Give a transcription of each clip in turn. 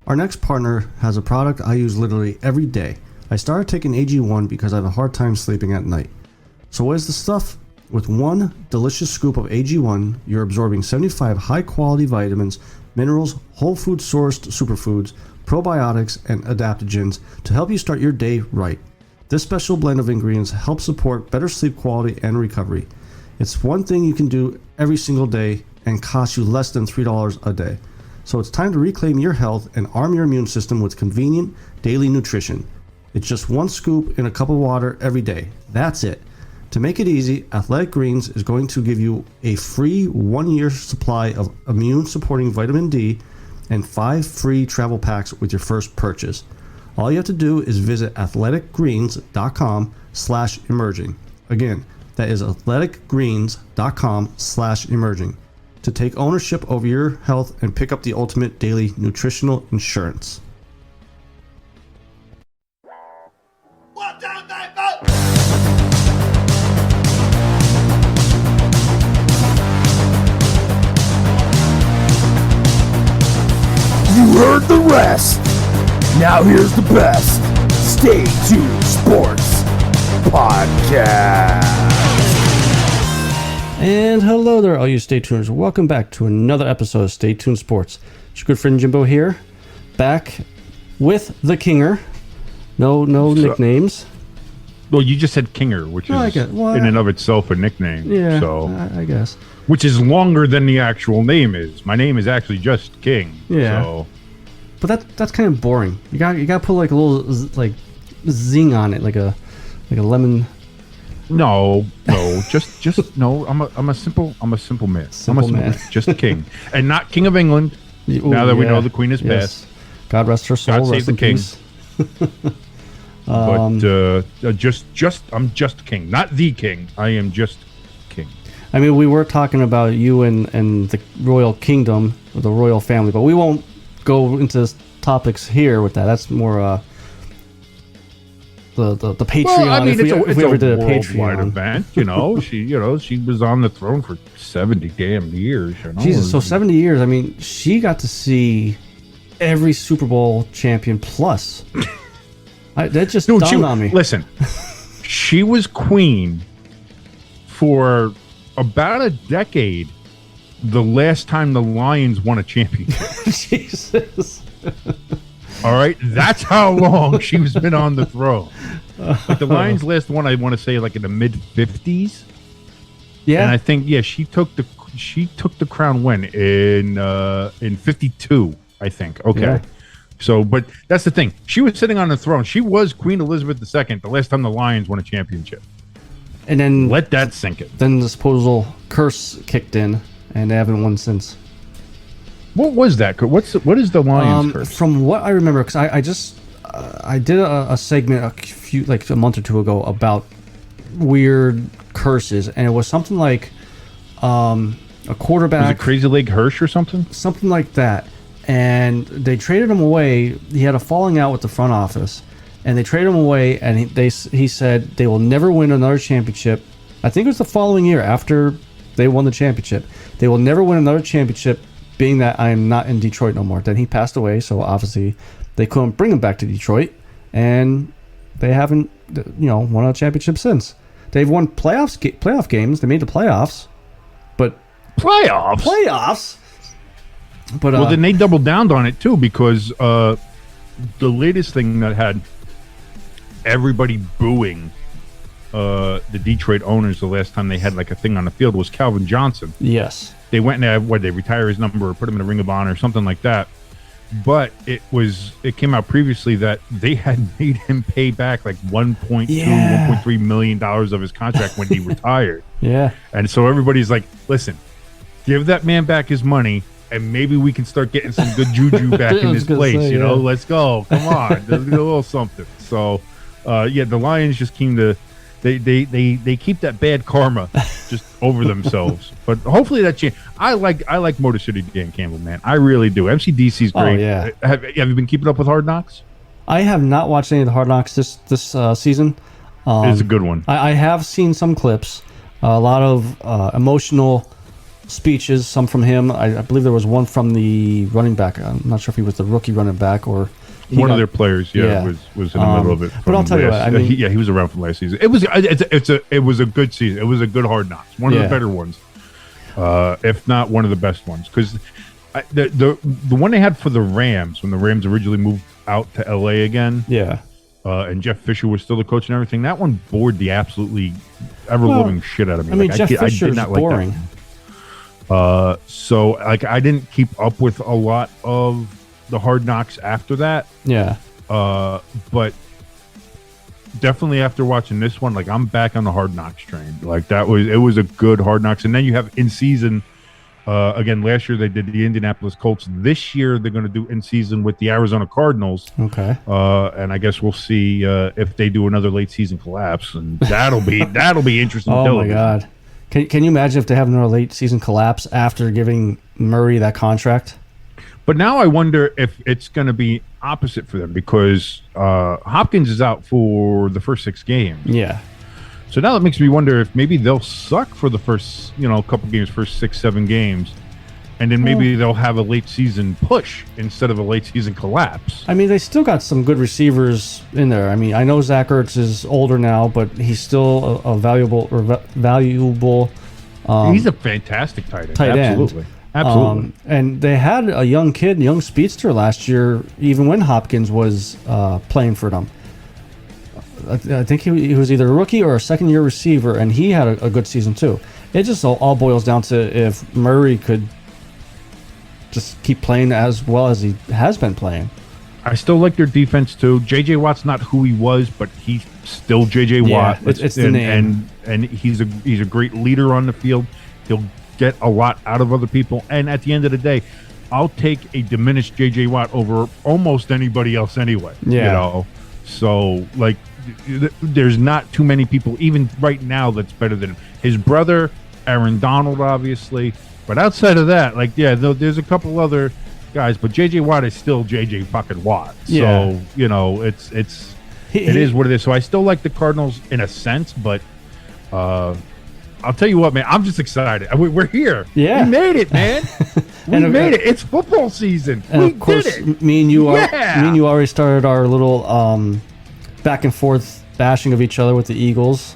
Our next partner has a product I use literally every day. I started taking AG1 because I have a hard time sleeping at night. So what is the stuff? With one delicious scoop of AG1, you're absorbing 75 high-quality vitamins, minerals, whole food sourced superfoods, probiotics, and adaptogens to help you start your day right. This special blend of ingredients helps support better sleep quality and recovery. It's one thing you can do every single day and costs you less than $3 a day. So it's time to reclaim your health and arm your immune system with convenient daily nutrition. It's just one scoop in a cup of water every day. That's it. To make it easy, Athletic Greens is going to give you a free 1-year supply of immune-supporting vitamin D and 5 free travel packs with your first purchase. All you have to do is visit athleticgreens.com/emerging. Again, that is athleticgreens.com/emerging to take ownership over your health and pick up the ultimate daily nutritional insurance. You heard the rest. Now here's the best. Stay Tuned Sports Podcast. And hello there, all you Stay Tuners. Welcome back to another episode of Stay Tuned Sports. It's your good friend Jimbo here, back with the Kinger. No nicknames. Well, you just said Kinger, which is in and of itself a nickname. Yeah, so I guess. Which is longer than the actual name is. My name is actually just King. Yeah. So. But that's kind of boring. You got to put like a little like zing on it, like a lemon. No, just no. I'm a simple man. Simple man. Just King, and not King of England. Ooh, now that we know the Queen is passed. God rest her soul. God save the King. But I'm just King, not the King. I am just King. I mean, we were talking about you and the royal kingdom, or the royal family, but we won't go into topics here with that. That's more the Patreon. Well, I mean, if we ever did a worldwide Patreon event, she was on the throne for 70 damn years. Jesus, so 70 years. I mean, she got to see every Super Bowl champion plus. That just dawned on me. Listen, she was queen for about a decade. The last time the Lions won a championship. Jesus. All right, that's how long she's been on the throne. Like the Lions last one, I want to say like in the mid 50s. Yeah, and I think she took the crown when in 52, I think. Okay. Yeah. So, but that's the thing. She was sitting on the throne. She was Queen Elizabeth II the last time the Lions won a championship. And then let that sink in. Then the supposed curse kicked in, and they haven't won since. What was that? What is the Lions curse? From what I remember, because I did a segment a month or two ago about weird curses, and it was something like a quarterback. Was it Crazy Leg Hirsch or something? Something like that. And they traded him away. He had a falling out with the front office, and they traded him away. And he said they will never win another championship. I think it was the following year after they won the championship. They will never win another championship, being that I am not in Detroit no more. Then he passed away, so obviously they couldn't bring him back to Detroit, and they haven't, won a championship since. They've won playoff games. They made the playoffs, but playoffs. But well, then they doubled down on it too, because the latest thing that had everybody booing the Detroit owners the last time they had like a thing on the field was Calvin Johnson. Yes. They went and they retire his number or put him in a Ring of Honor or something like that. But it came out previously that they had made him pay back like $1.3 million of his contract when he retired. Yeah. And so everybody's like, listen, give that man back his money, and maybe we can start getting some good juju back in this place. Let's go. Come on. Let's do a little something. So, the Lions just came to they keep that bad karma just over themselves. But hopefully that change. I like Motor City Dan Campbell, man. I really do. MCDC's great. Oh, yeah. Have you been keeping up with Hard Knocks? I have not watched any of the Hard Knocks this season. It's a good one. I have seen some clips. A lot of emotional speeches, some from him. I believe there was one from the running back. I'm not sure if he was the rookie running back or one of their players. Was in the middle of it. But I'll tell you what, I mean, he was around from last season. It was a good season. It was a good Hard Knocks, one of the better ones, if not one of the best ones. Because the one they had for the Rams when the Rams originally moved out to LA again, and Jeff Fisher was still the coach and everything. That one bored the absolutely ever-living shit out of me. I mean, Jeff Fisher is boring. So like I didn't keep up with a lot of the Hard Knocks after that. Yeah. But definitely after watching this one, like I'm back on the Hard Knocks train. Like it was a good Hard Knocks. And then you have in season, again, last year they did the Indianapolis Colts. This year they're going to do in season with the Arizona Cardinals. Okay. And I guess we'll see if they do another late season collapse, and that'll be interesting. Oh my God. Can you imagine if they have another late season collapse after giving Murray that contract? But now I wonder if it's going to be opposite for them because Hopkins is out for the first 6 games. Yeah. So now that makes me wonder if maybe they'll suck for the first, couple games, first 6-7 games, and then maybe they'll have a late season push instead of a late season collapse. I mean, they still got some good receivers in there. I mean, I know Zach Ertz is older now, but he's still a valuable. He's a fantastic tight end. Absolutely. And they had a young speedster last year, even when Hopkins was playing for them. I think he was either a rookie or a second-year receiver, and he had a good season too. It just all boils down to if Murray could just keep playing as well as he has been playing. I still like their defense too. J.J. Watt's not who he was, but he's still J.J. Watt. It's the name. And he's a great leader on the field. He'll get a lot out of other people, and at the end of the day, I'll take a diminished J.J. Watt over almost anybody else anyway. So like there's not too many people even right now that's better than him. His brother Aaron Donald, obviously, but outside of that, there's a couple other guys, but J.J. Watt is still J.J. fucking Watt. So it is what it is. So I still like the Cardinals in a sense, but I'll tell you what, man, I'm just excited. We're here. Yeah. We made it, man. We made it. It's football season. And we of course, did it. Me and you already started our little back and forth bashing of each other with the Eagles.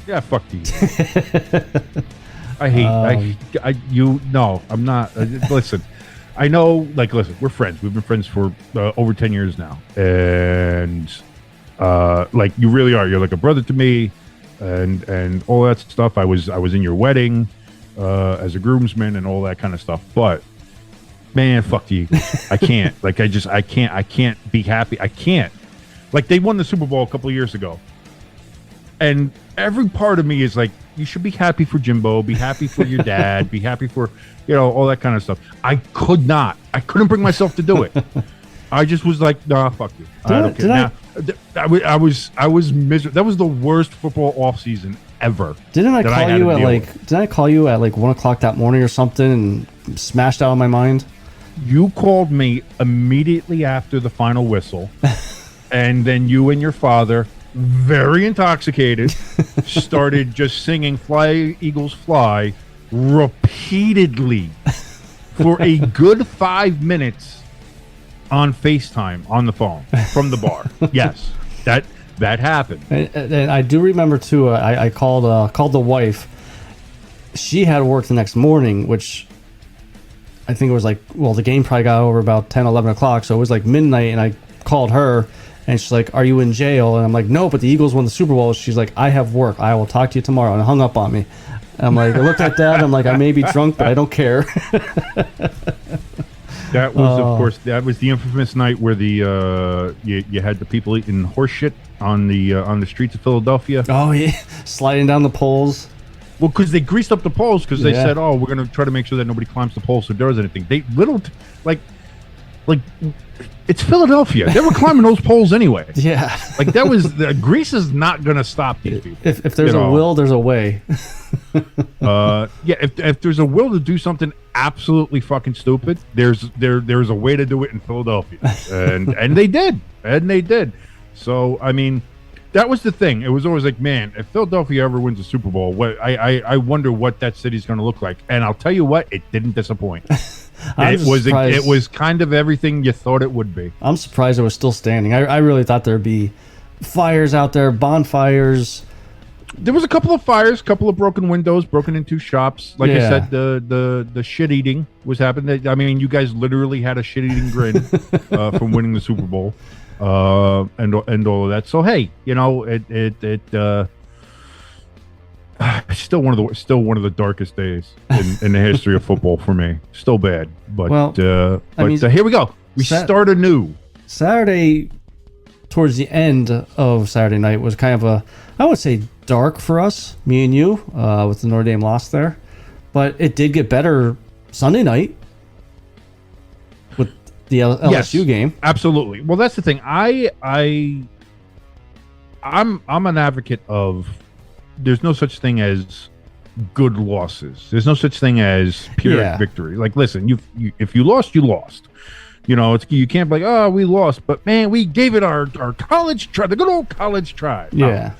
Yeah, fuck these. I'm not. Listen, I know, listen, we're friends. We've been friends for over 10 years now. And, you really are. You're like a brother to me. And all that stuff. I was in your wedding as a groomsman and all that kind of stuff. But man, fuck the Eagles. I can't. I can't be happy. I can't. They won the Super Bowl a couple of years ago, and every part of me is like, you should be happy for Jimbo, be happy for your dad, be happy for all that kind of stuff. I couldn't bring myself to do it. I just was like, nah, fuck you. I don't care. I was miserable. That was the worst football offseason ever. Didn't I call you at 1:00 that morning or something and smashed out of my mind? You called me immediately after the final whistle, and then you and your father, very intoxicated, started just singing "Fly Eagles Fly" repeatedly for a good 5 minutes. On FaceTime, on the phone, from the bar. Yes, that happened. And I do remember, too, I called the wife. She had work the next morning, which I think it was the game probably got over about 10, 11 o'clock, so it was midnight, and I called her, and she's like, are you in jail? And I'm like, no, but the Eagles won the Super Bowl. She's like, I have work. I will talk to you tomorrow, and hung up on me. And I'm like, I looked at that, and I'm like, I may be drunk, but I don't care. That was, of course, the infamous night where you had the people eating horse shit on the streets of Philadelphia. Oh yeah, sliding down the poles. Well, because they greased up the poles because they said, "Oh, we're going to try to make sure that nobody climbs the poles if there is anything." They it's Philadelphia. They were climbing those poles anyway. Yeah, that was the grease is not going to stop these people. If there's a will, there's a way. If there's a will to do something absolutely fucking stupid, there's a way to do it in Philadelphia, and they did. So I mean, That was the thing. It was always like, man, if Philadelphia ever wins a Super Bowl, I wonder what that city's going to look like. And I'll tell you what, it didn't disappoint. It was kind of everything you thought it would be. I'm surprised it was still standing. I really thought there'd be fires out there, bonfires. There was a couple of fires, couple of broken windows, broken into shops. Like I said, the shit eating was happening. I mean, you guys literally had a shit eating grin from winning the Super Bowl. And all of that. So hey, you know, it's still one of the darkest days in the history of football for me. Still bad, but here we go. We start anew. Saturday, towards the end of Saturday night, was kind of I would say dark for us, me and you, with the Notre Dame loss there. But it did get better Sunday night with the LSU game. Absolutely. Well, that's the thing. I'm an advocate of there's no such thing as good losses. There's no such thing as pure victory. Like, listen, if you lost, you lost. You know, you can't be like, oh, we lost, but man, we gave it our college try, the good old college try. Yeah.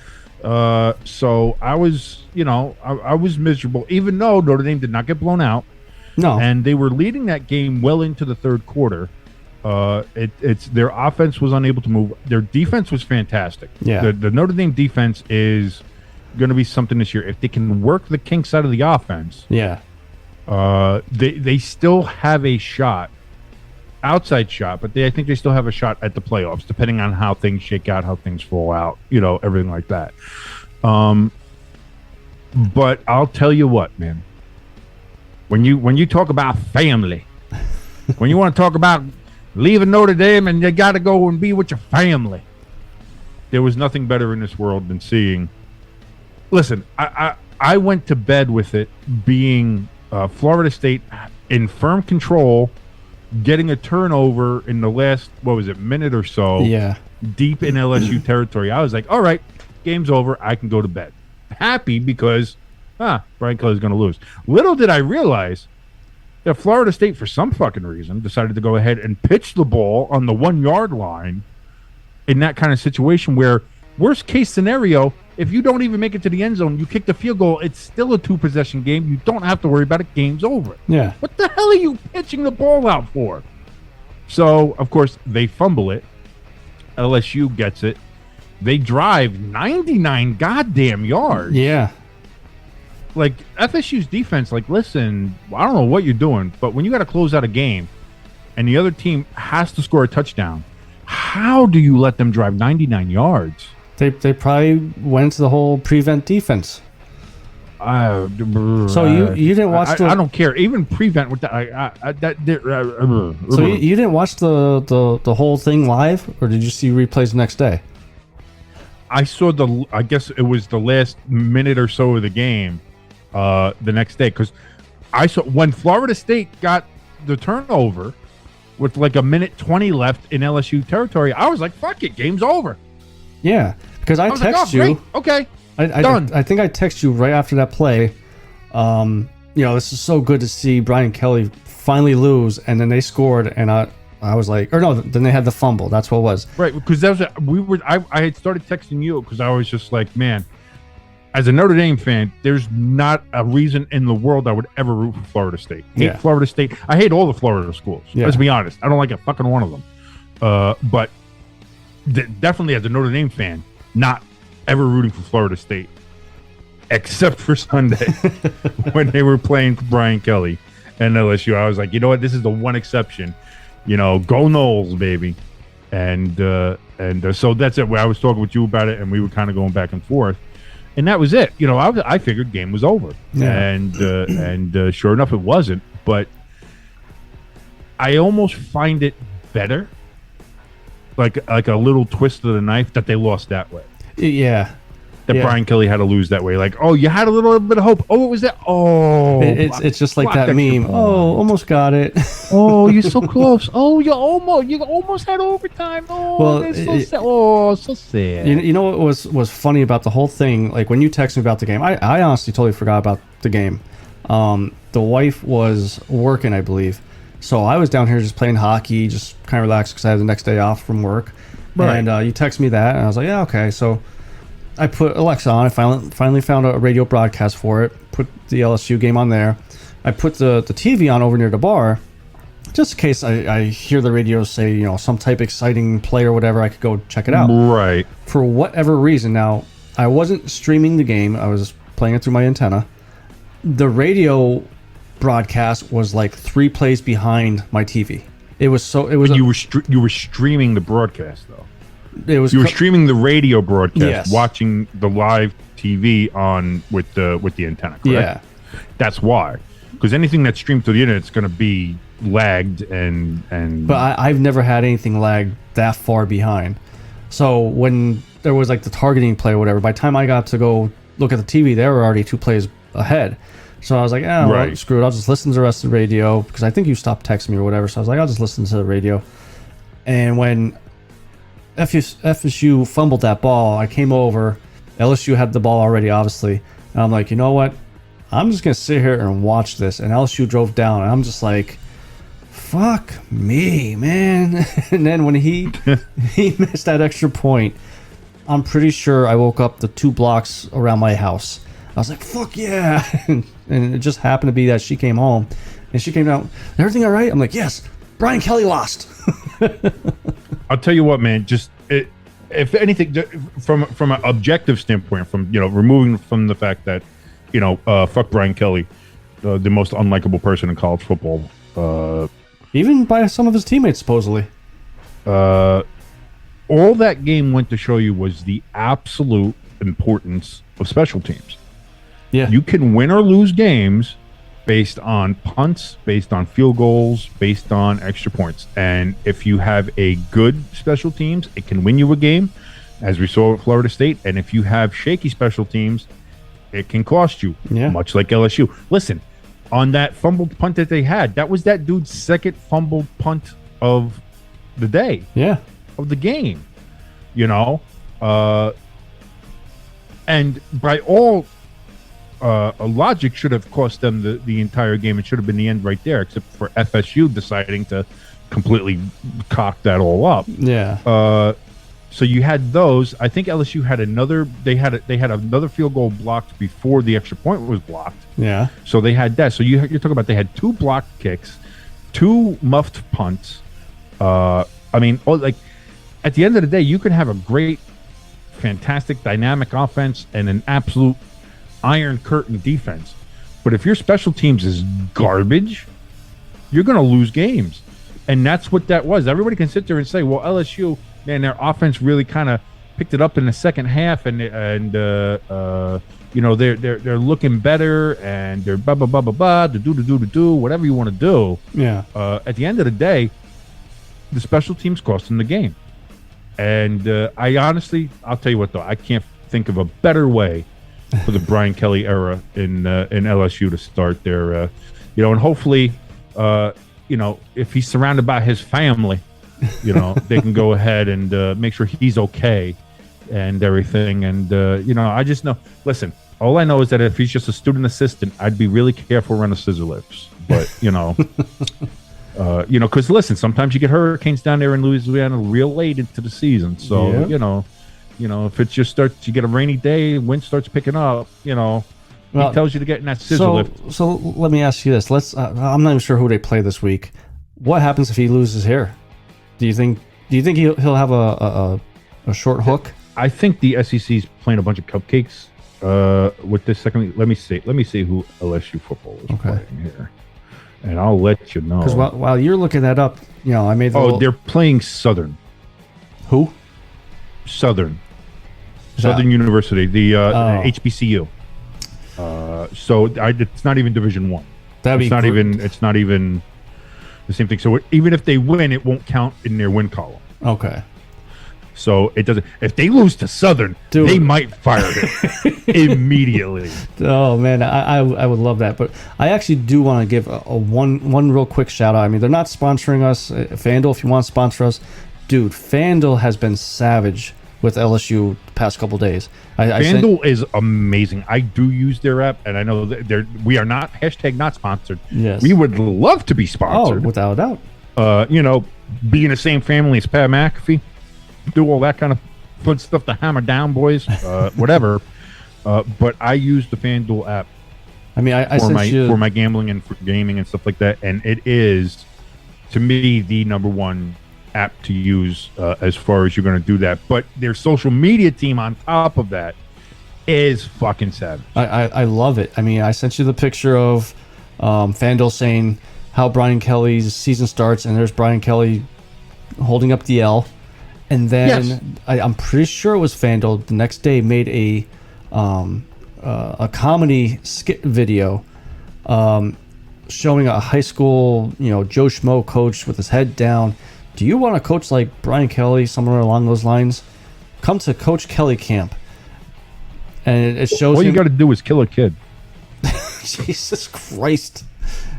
So I was, I was miserable, even though Notre Dame did not get blown out. No. And they were leading that game well into the third quarter. It's their offense was unable to move. Their defense was fantastic. Yeah. The Notre Dame defense is going to be something this year. If they can work the kinks out of the offense, they still have a shot, outside shot, but I think they still have a shot at the playoffs, depending on how things shake out, how things fall out, everything like that. But I'll tell you what, man. When you talk about family, when you want to talk about leaving Notre Dame and you got to go and be with your family, there was nothing better in this world than seeing. Listen, I went to bed with it being Florida State in firm control, getting a turnover in the last, minute or so, deep in LSU territory. I was like, all right, game's over. I can go to bed. Happy because, Brian Kelly's going to lose. Little did I realize that Florida State, for some fucking reason, decided to go ahead and pitch the ball on the 1 yard line in that kind of situation where, worst case scenario, if you don't even make it to the end zone, you kick the field goal, it's still a 2-possession game. You don't have to worry about it. Game's over. Yeah. What the hell are you pitching the ball out for? So, of course, they fumble it. LSU gets it. They drive 99 goddamn yards. Yeah. Like, FSU's defense, listen, I don't know what you're doing, but when you got to close out a game and the other team has to score a touchdown, how do you let them drive 99 yards? They probably went to the whole prevent defense. So you didn't watch I don't care. Even prevent with that. So you didn't watch the whole thing live, or did you see replays the next day? I saw I guess it was the last minute or so of the game the next day, because I saw when Florida State got the turnover with a minute 20 left in LSU territory. I was like, fuck it, game's over. Yeah, because I text you. Great. Okay, done. I think I text you right after that play. This is so good to see Brian Kelly finally lose, and then they scored, and I was like, or no, then they had the fumble. That's what it was. Right, because that was I had started texting you because I was just like, man, as a Notre Dame fan, there's not a reason in the world I would ever root for Florida State. Hate Florida State. I hate all the Florida schools. Yeah. Let's be honest. I don't like a fucking one of them. But definitely as a Notre Dame fan, not ever rooting for Florida State, except for Sunday when they were playing Brian Kelly and LSU. I was like, you know what? This is the one exception. Go Noles, baby. And so that's it. I was talking with you about it, and we were kind of going back and forth. And that was it. I figured game was over. Yeah. And sure enough, it wasn't. But I almost find it better, like a little twist of the knife, that they lost that way. Yeah. That Brian Kelly had to lose that way. Like, oh, you had a little bit of hope. Oh, it was that. Oh. It's just like that meme. Oh, almost got it. Oh, you're so close. Oh, you almost had overtime. Oh, well, it's so sad. Oh, so sad. You know what was funny about the whole thing? Like, when you texted me about the game, I honestly totally forgot about the game. The wife was working, I believe. So I was down here just playing hockey, just kind of relaxed because I had the next day off from work. Right. And you text me that, and I was like, yeah, okay. So I put Alexa on. I finally found a radio broadcast for it. Put the LSU game on there. I put the TV on over near the bar, just in case I hear the radio say, you know, some type of exciting play or whatever. I could go check it out. Right. For whatever reason, now I wasn't streaming the game. I was playing it through my antenna. The radio broadcast was like 3 plays behind my TV. It was You were streaming the broadcast though. You were streaming the radio broadcast, yes. watching the live TV on with the antenna. Correct? Yeah, that's why. Because anything that's streamed through the internet is going to be lagged and. But I've never had anything lag that far behind. So when there was like the targeting play or whatever, by the time I got to go look at the TV, they were already 2 plays ahead. So I was like, well, screw it. I'll just listen to the rest of the radio because I think you stopped texting me or whatever. So I was like, I'll just listen to the radio. And when FSU fumbled that ball, I came over. LSU had the ball already, obviously. And I'm like, you know what? I'm just going to sit here and watch this. And LSU drove down. And I'm just like, fuck me, man. And then when he missed that extra point, I'm pretty sure I woke up the 2 blocks around my house. I was like, fuck yeah. And it just happened to be that she came home. And she came down, everything all right? I'm like, yes, Brian Kelly lost. I'll tell you what, man. Just if anything, from an objective standpoint, from removing from the fact that fuck Brian Kelly, the most unlikable person in college football, even by some of his teammates supposedly. All that game went to show you was the absolute importance of special teams. Yeah, you can win or lose games based on punts, based on field goals, based on extra points. And if you have a good special teams, it can win you a game, as we saw at Florida State. And if you have shaky special teams, it can cost you, much like LSU. Listen, on that fumbled punt that they had, that was that dude's second fumbled punt of the day, of the game, and by all logic should have cost them the entire game. It should have been the end right there, except for FSU deciding to completely cock that all up. So you had those. I think LSU had another. They had another field goal blocked before the extra point was blocked. So they had that. So you're talking about they had 2 blocked kicks, 2 muffed punts. At the end of the day, you can have a great, fantastic, dynamic offense and an absolute iron curtain defense, but if your special teams is garbage, you're going to lose games. And that's what that was. Everybody can sit there and say, well, LSU, man, their offense really kind of picked it up in the second half, and they're looking better, and they're blah blah blah blah blah, do whatever you want to do. At the end of the day, the special teams cost them the game. And I'll tell you what though, I can't think of a better way for the Brian Kelly era in LSU to start their, and hopefully, if he's surrounded by his family, they can go ahead and make sure he's okay and everything. And, I just know, listen, all I know is that if he's just a student assistant, I'd be really careful around the scissor lips. But, because listen, sometimes you get hurricanes down there in Louisiana real late into the season. So, if it just starts, you get a rainy day, wind starts picking up, he tells you to get in that scissor lift. So let me ask you this. I'm not even sure who they play this week. What happens if he loses here? Do you think he'll have a short hook? I think the SEC's playing a bunch of cupcakes with this second. Let me see who LSU football is playing here, and I'll let you know. Because while you're looking that up, I made they're playing Southern. Who? Southern University, the HBCU. So it's not even Division One. It's not even the same thing. So even if they win, it won't count in their win column. Okay. So it doesn't. If they lose to Southern, they might fire him immediately. Oh man, I would love that. But I actually do want to give a one real quick shout out. I mean, they're not sponsoring us. FanDuel, if you want to sponsor us, dude, FanDuel has been savage with LSU the past couple days. FanDuel is amazing. I do use their app, and I know that we are not #not sponsored. Yes, we would love to be sponsored. Oh, without a doubt. Be in the same family as Pat McAfee, do all that kind of put stuff to hammer down, boys. Whatever. But I use the FanDuel app. I mean, I for sent my gambling and for gaming and stuff like that, and it is, to me, the number one app to use as far as you're going to do that. But their social media team on top of that is fucking savage. I love it. I mean, I sent you the picture of FanDuel saying how Brian Kelly's season starts, and there's Brian Kelly holding up the L. And then I'm pretty sure it was FanDuel the next day made a comedy skit video showing a high school, Joe Schmo coach with his head down. Do you want to coach like Brian Kelly, somewhere along those lines? Come to Coach Kelly camp. And it shows all you got to do is kill a kid. Jesus Christ.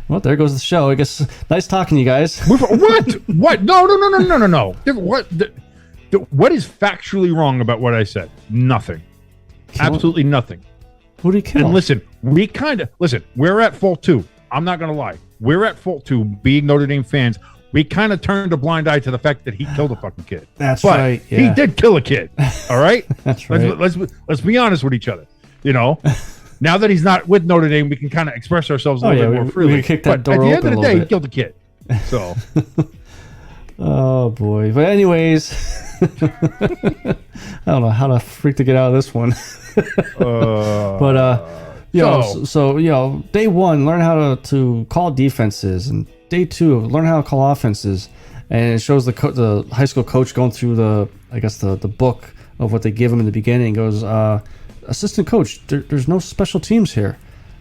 Well, there goes the show. I guess nice talking to you guys. What? No. What is factually wrong about what I said? Nothing. Absolutely nothing. Who did he kill? And listen, we're at fault too. I'm not going to lie. We're at fault too, being Notre Dame fans. We kind of turned a blind eye to the fact that he killed a fucking kid. But right. Yeah. He did kill a kid. All right? That's right. Let's be honest with each other. Now that he's not with Notre Dame, we can kind of express ourselves a little bit more freely. We kicked that door open. At the end of the day, he killed a kid. So. Oh boy. But anyways, I don't know how to freak to get out of this one. So day one, learn how to call defenses, and day two, learn how to call offenses. And it shows the high school coach going through the book of what they give him in the beginning. Goes, assistant coach, there's no special teams here.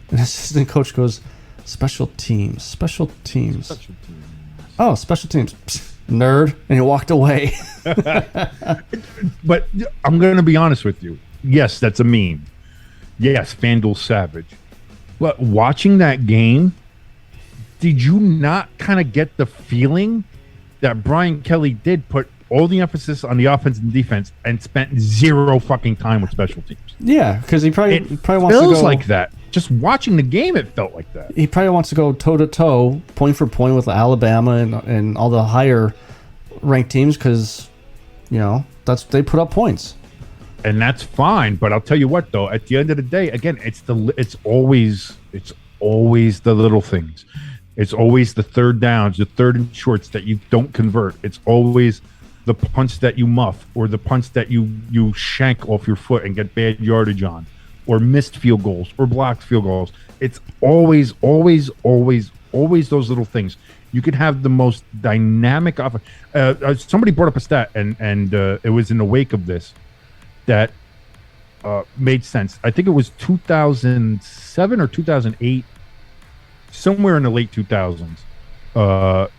And assistant coach goes, special teams. Oh, special teams. Psst, nerd. And he walked away. But I'm going to be honest with you. Yes, that's a meme. Yes, FanDuel savage. But watching that game, did you not kind of get the feeling that Brian Kelly did put all the emphasis on the offense and defense and spent zero fucking time with special teams? Yeah, because he probably wants to go. It feels like that. Just watching the game, it felt like that. He probably wants to go toe-to-toe, point for point with Alabama and all the higher ranked teams because, they put up points. And that's fine, but I'll tell you what, though. At the end of the day, again, it's always the little things. It's always the third downs, the third and shorts that you don't convert. It's always the punts that you muff, or the punts that you shank off your foot and get bad yardage on, or missed field goals, or blocked field goals. It's always those little things. You could have the most dynamic offense. Somebody brought up a stat, and it was in the wake of this that made sense. I think it was 2007 or 2008, somewhere in the late 2000s.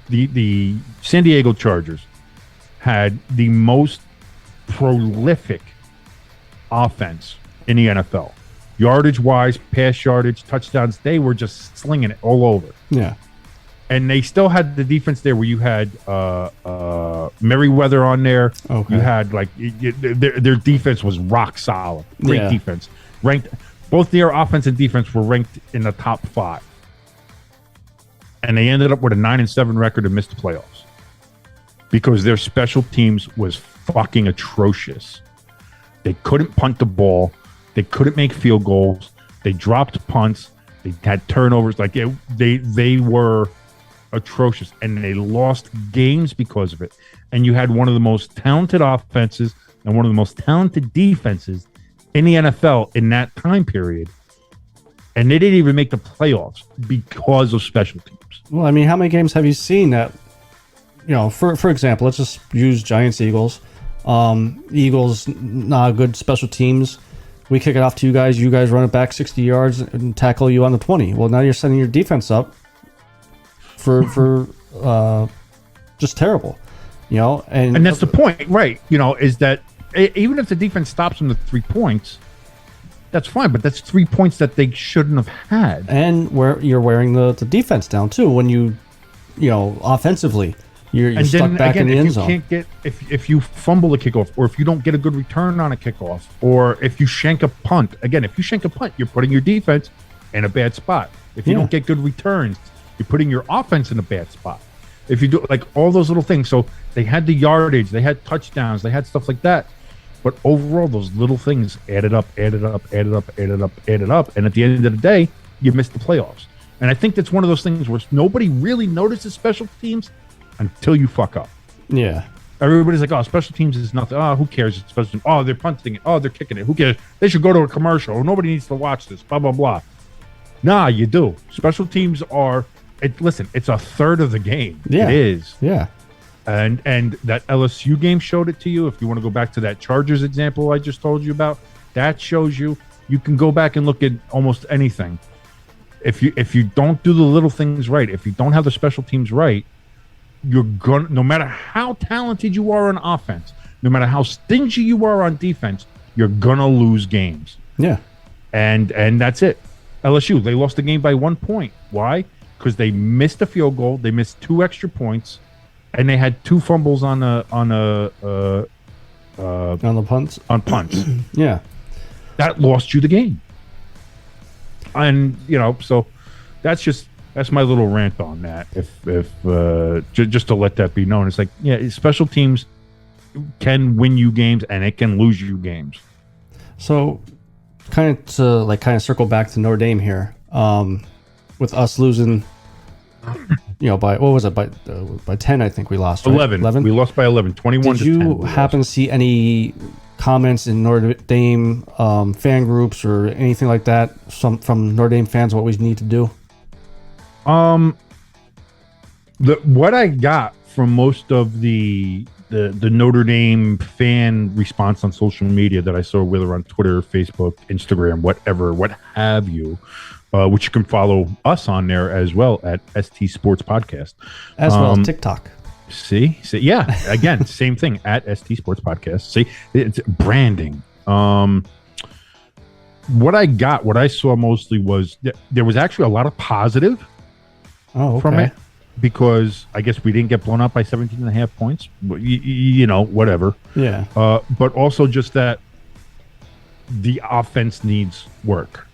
The San Diego Chargers had the most prolific offense in the NFL. Yardage-wise, pass yardage, touchdowns, they were just slinging it all over. Yeah. And they still had the defense there where you had Merriweather on there. Okay. You had their defense was rock solid. Great defense. Ranked, both their offense and defense were ranked in the top 5. And they ended up with a 9-7 record and missed the playoffs because their special teams was fucking atrocious. They couldn't punt the ball. They couldn't make field goals. They dropped punts. They had turnovers. They were atrocious, and they lost games because of it. And you had one of the most talented offenses and one of the most talented defenses in the NFL in that time period, and they didn't even make the playoffs because of special teams. Well, I mean, how many games have you seen that, for example, let's just use Giants-Eagles. Eagles, not good special teams. We kick it off to you guys run it back 60 yards and tackle you on the 20. Well, now you're setting your defense up for just terrible, and that's the point, right? Is that even if the defense stops them to 3 points, that's fine, but that's 3 points that they shouldn't have had. And where you're wearing the defense down too when you offensively you're stuck back in the end zone. If you fumble a kickoff, or if you don't get a good return on a kickoff, or if you shank a punt, you're putting your defense in a bad spot. If you don't get good returns, you're putting your offense in a bad spot. If you do all those little things, so they had the yardage, they had touchdowns, they had stuff like that. But overall, those little things added up, and at the end of the day, you missed the playoffs. And I think that's one of those things where nobody really notices special teams until you fuck up. Yeah. Everybody's like, oh, special teams is nothing. Oh, who cares? It's special teams. Oh, they're punting it. Oh, they're kicking it. Who cares? They should go to a commercial. Nobody needs to watch this. Blah, blah, blah. Nah, you do. Special teams are, listen, it's a third of the game. Yeah. It is. Yeah. And that LSU game showed it to you. If you want to go back to that Chargers example I just told you about, that shows you. You can go back and look at almost anything. If you don't do the little things right, if you don't have the special teams right, you're gonna, no matter how talented you are on offense, no matter how stingy you are on defense, you're gonna lose games. Yeah. And that's it. LSU, they lost the game by 1 point. Why? Because they missed a field goal, they missed 2 extra points, and they had 2 fumbles on the punts. On punts. Yeah. That lost you the game. And so that's my little rant on that. Just to let that be known, it's like, yeah, special teams can win you games and it can lose you games. So, kind of circle back to Notre Dame here, with us losing, by what was it, by 10? I think we lost. Right? 11. We lost by 11. 21. Did you happen to see any comments in Notre Dame fan groups or anything like that from Notre Dame fans what we need to do? What I got from most of the Notre Dame fan response on social media that I saw, whether on Twitter, Facebook, Instagram, whatever, what have you, which you can follow us on there as well at ST Sports Podcast, as well as TikTok. See, yeah, again, same thing at ST Sports Podcast. See, it's branding. What I saw mostly was there was actually a lot of positive from it, because I guess we didn't get blown out by 17.5 points. Whatever. Yeah. But also just that the offense needs work.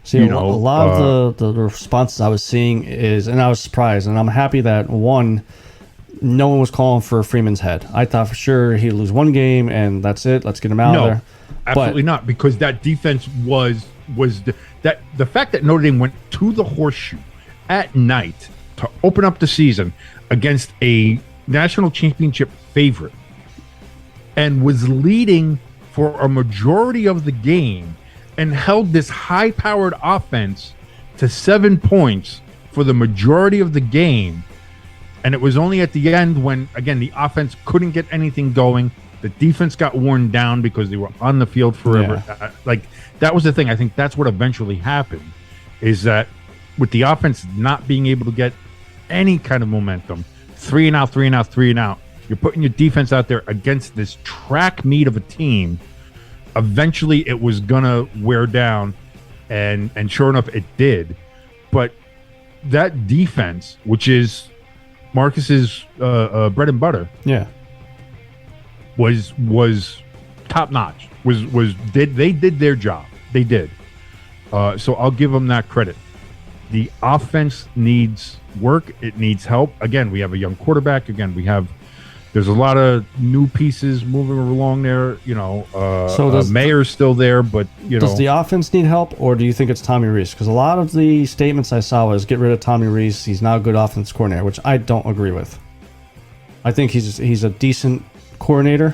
See, a lot of the responses I was seeing and I was surprised, and I'm happy that no one was calling for Freeman's head. I thought for sure he'd lose one game and that's it. Let's get him out of there. Absolutely not, because that defense was the fact that Notre Dame went to the horseshoe at night to open up the season against a national championship favorite and was leading for a majority of the game and held this high-powered offense to 7 points for the majority of the game. And it was only at the end when, again, the offense couldn't get anything going. The defense got worn down because they were on the field forever. Yeah. That was the thing. I think that's what eventually happened, is that with the offense not being able to get any kind of momentum, 3 and out, you're putting your defense out there against this track meet of a team. Eventually, it was going to wear down, and sure enough, it did. But that defense, which is Marcus's bread and butter, was top notch. They did their job. They did. So I'll give them that credit. The offense needs work. It needs help. Again, we have a young quarterback. Again, there's a lot of new pieces moving along there. So Mayer's still there, but does the offense need help, or do you think it's Tommy Rees? Because a lot of the statements I saw was get rid of Tommy Rees. He's not a good offense coordinator, which I don't agree with. I think he's a decent coordinator.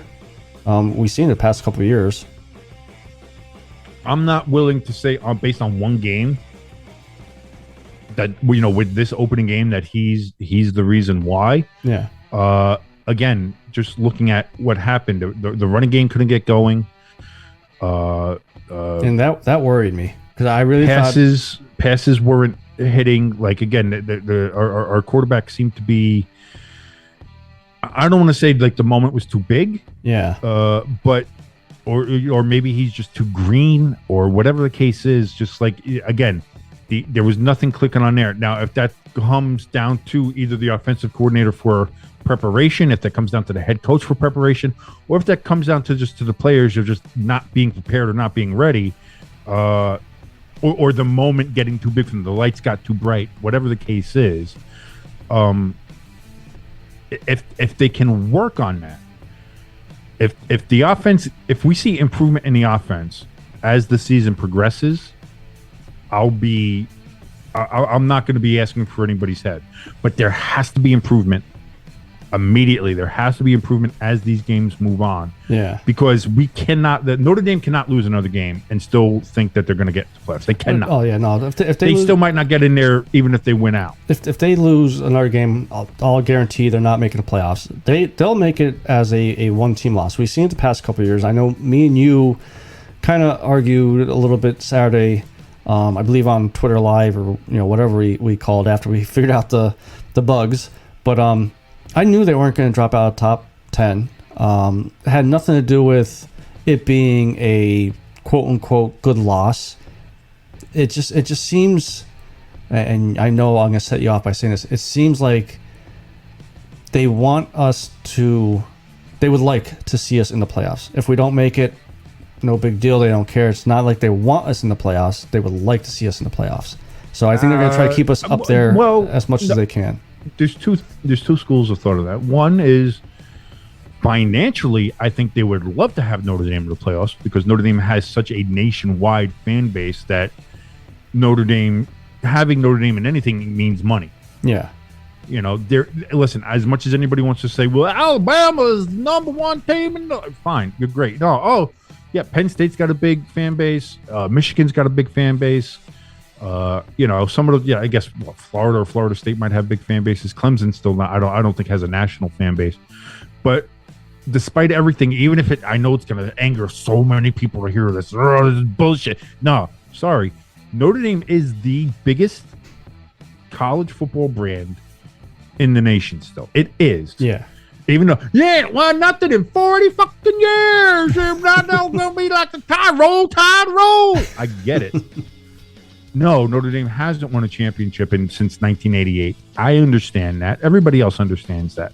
We've seen it the past couple of years. I'm not willing to say based on one game that with this opening game that he's the reason why. Yeah. Again, just looking at what happened, the running game couldn't get going. And that worried me, because I really passes weren't hitting. Like, again, our quarterback seemed to be. I don't want to say like the moment was too big. Yeah. But or maybe he's just too green, or whatever the case is. Just like, again, there was nothing clicking on there. Now, if that comes down to either the offensive coordinator for preparation, if that comes down to the head coach for preparation, or if that comes down to the players of just not being prepared or not being ready, or the moment getting too big for them, the lights got too bright, whatever the case is, if they can work on that, if the offense, if we see improvement in the offense as the season progresses, I'm not going to be asking for anybody's head, but there has to be improvement immediately. There has to be improvement as these games move on. Yeah, because Notre Dame cannot lose another game and still think that they're going to get to the playoffs. They cannot. Oh yeah, no. If they lose, still might not get in there even if they win out. If they lose another game, I'll guarantee they're not making the playoffs. They'll make it as a one team loss. We've seen it the past couple of years. I know me and you kind of argued a little bit Saturday. I believe on Twitter Live or whatever we called after we figured out the bugs. But I knew they weren't going to drop out of top 10. It had nothing to do with it being a quote unquote good loss. It just seems, and I know I'm going to set you off by saying this, it seems like they would like to see us in the playoffs. If we don't make it, no big deal. They don't care. It's not like they want us in the playoffs. They would like to see us in the playoffs. So I think they're going to try to keep us up there as much as they can. There's two schools of thought of that. One is financially, I think they would love to have Notre Dame in the playoffs because Notre Dame has such a nationwide fan base that having Notre Dame in anything means money. Yeah. Listen, as much as anybody wants to say, well, Alabama's number one team, fine, you're great. Yeah, Penn State's got a big fan base. Michigan's got a big fan base. Some of the, I guess Florida or Florida State might have big fan bases. Clemson still not. I don't think has a national fan base. But despite everything, even if I know it's going to anger so many people to hear this. This is bullshit. No, sorry. Notre Dame is the biggest college football brand in the nation. Still, it is. Yeah. Even though, won nothing in 40 fucking years. They're not going to be like the Tide Roll. I get it. No, Notre Dame hasn't won a championship since 1988. I understand that. Everybody else understands that.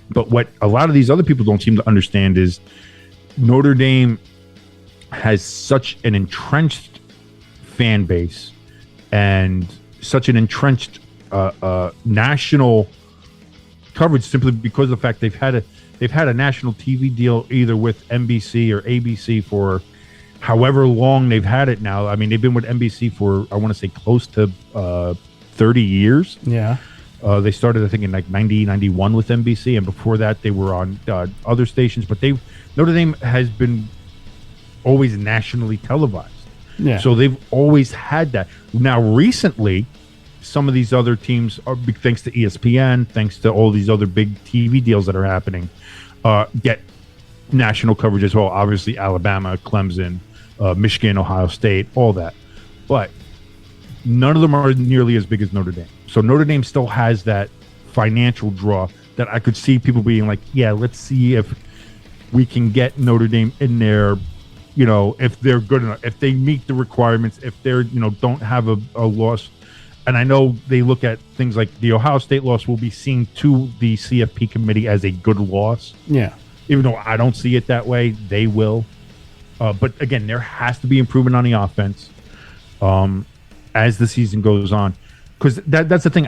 But what a lot of these other people don't seem to understand is Notre Dame has such an entrenched fan base and such an entrenched national coverage simply because of the fact they've had a national TV deal either with NBC or ABC for however long they've had it now. I mean, they've been with NBC for, I want to say, close to 30 years. Yeah. They started, I think, in like 90, 91 with NBC, and before that, they were on other stations. But Notre Dame has been always nationally televised. Yeah. So they've always had that. Now, recently, some of these other teams, are thanks to ESPN, thanks to all these other big TV deals that are happening, get national coverage as well. Obviously, Alabama, Clemson, Michigan, Ohio State, all that. But none of them are nearly as big as Notre Dame. So Notre Dame still has that financial draw that I could see people being like, yeah, let's see if we can get Notre Dame in there, if they're good enough, if they meet the requirements, if they're, don't have a loss. And I know they look at things like the Ohio State loss will be seen to the CFP committee as a good loss. Yeah. Even though I don't see it that way, they will. But again, there has to be improvement on the offense as the season goes on, because that's the thing.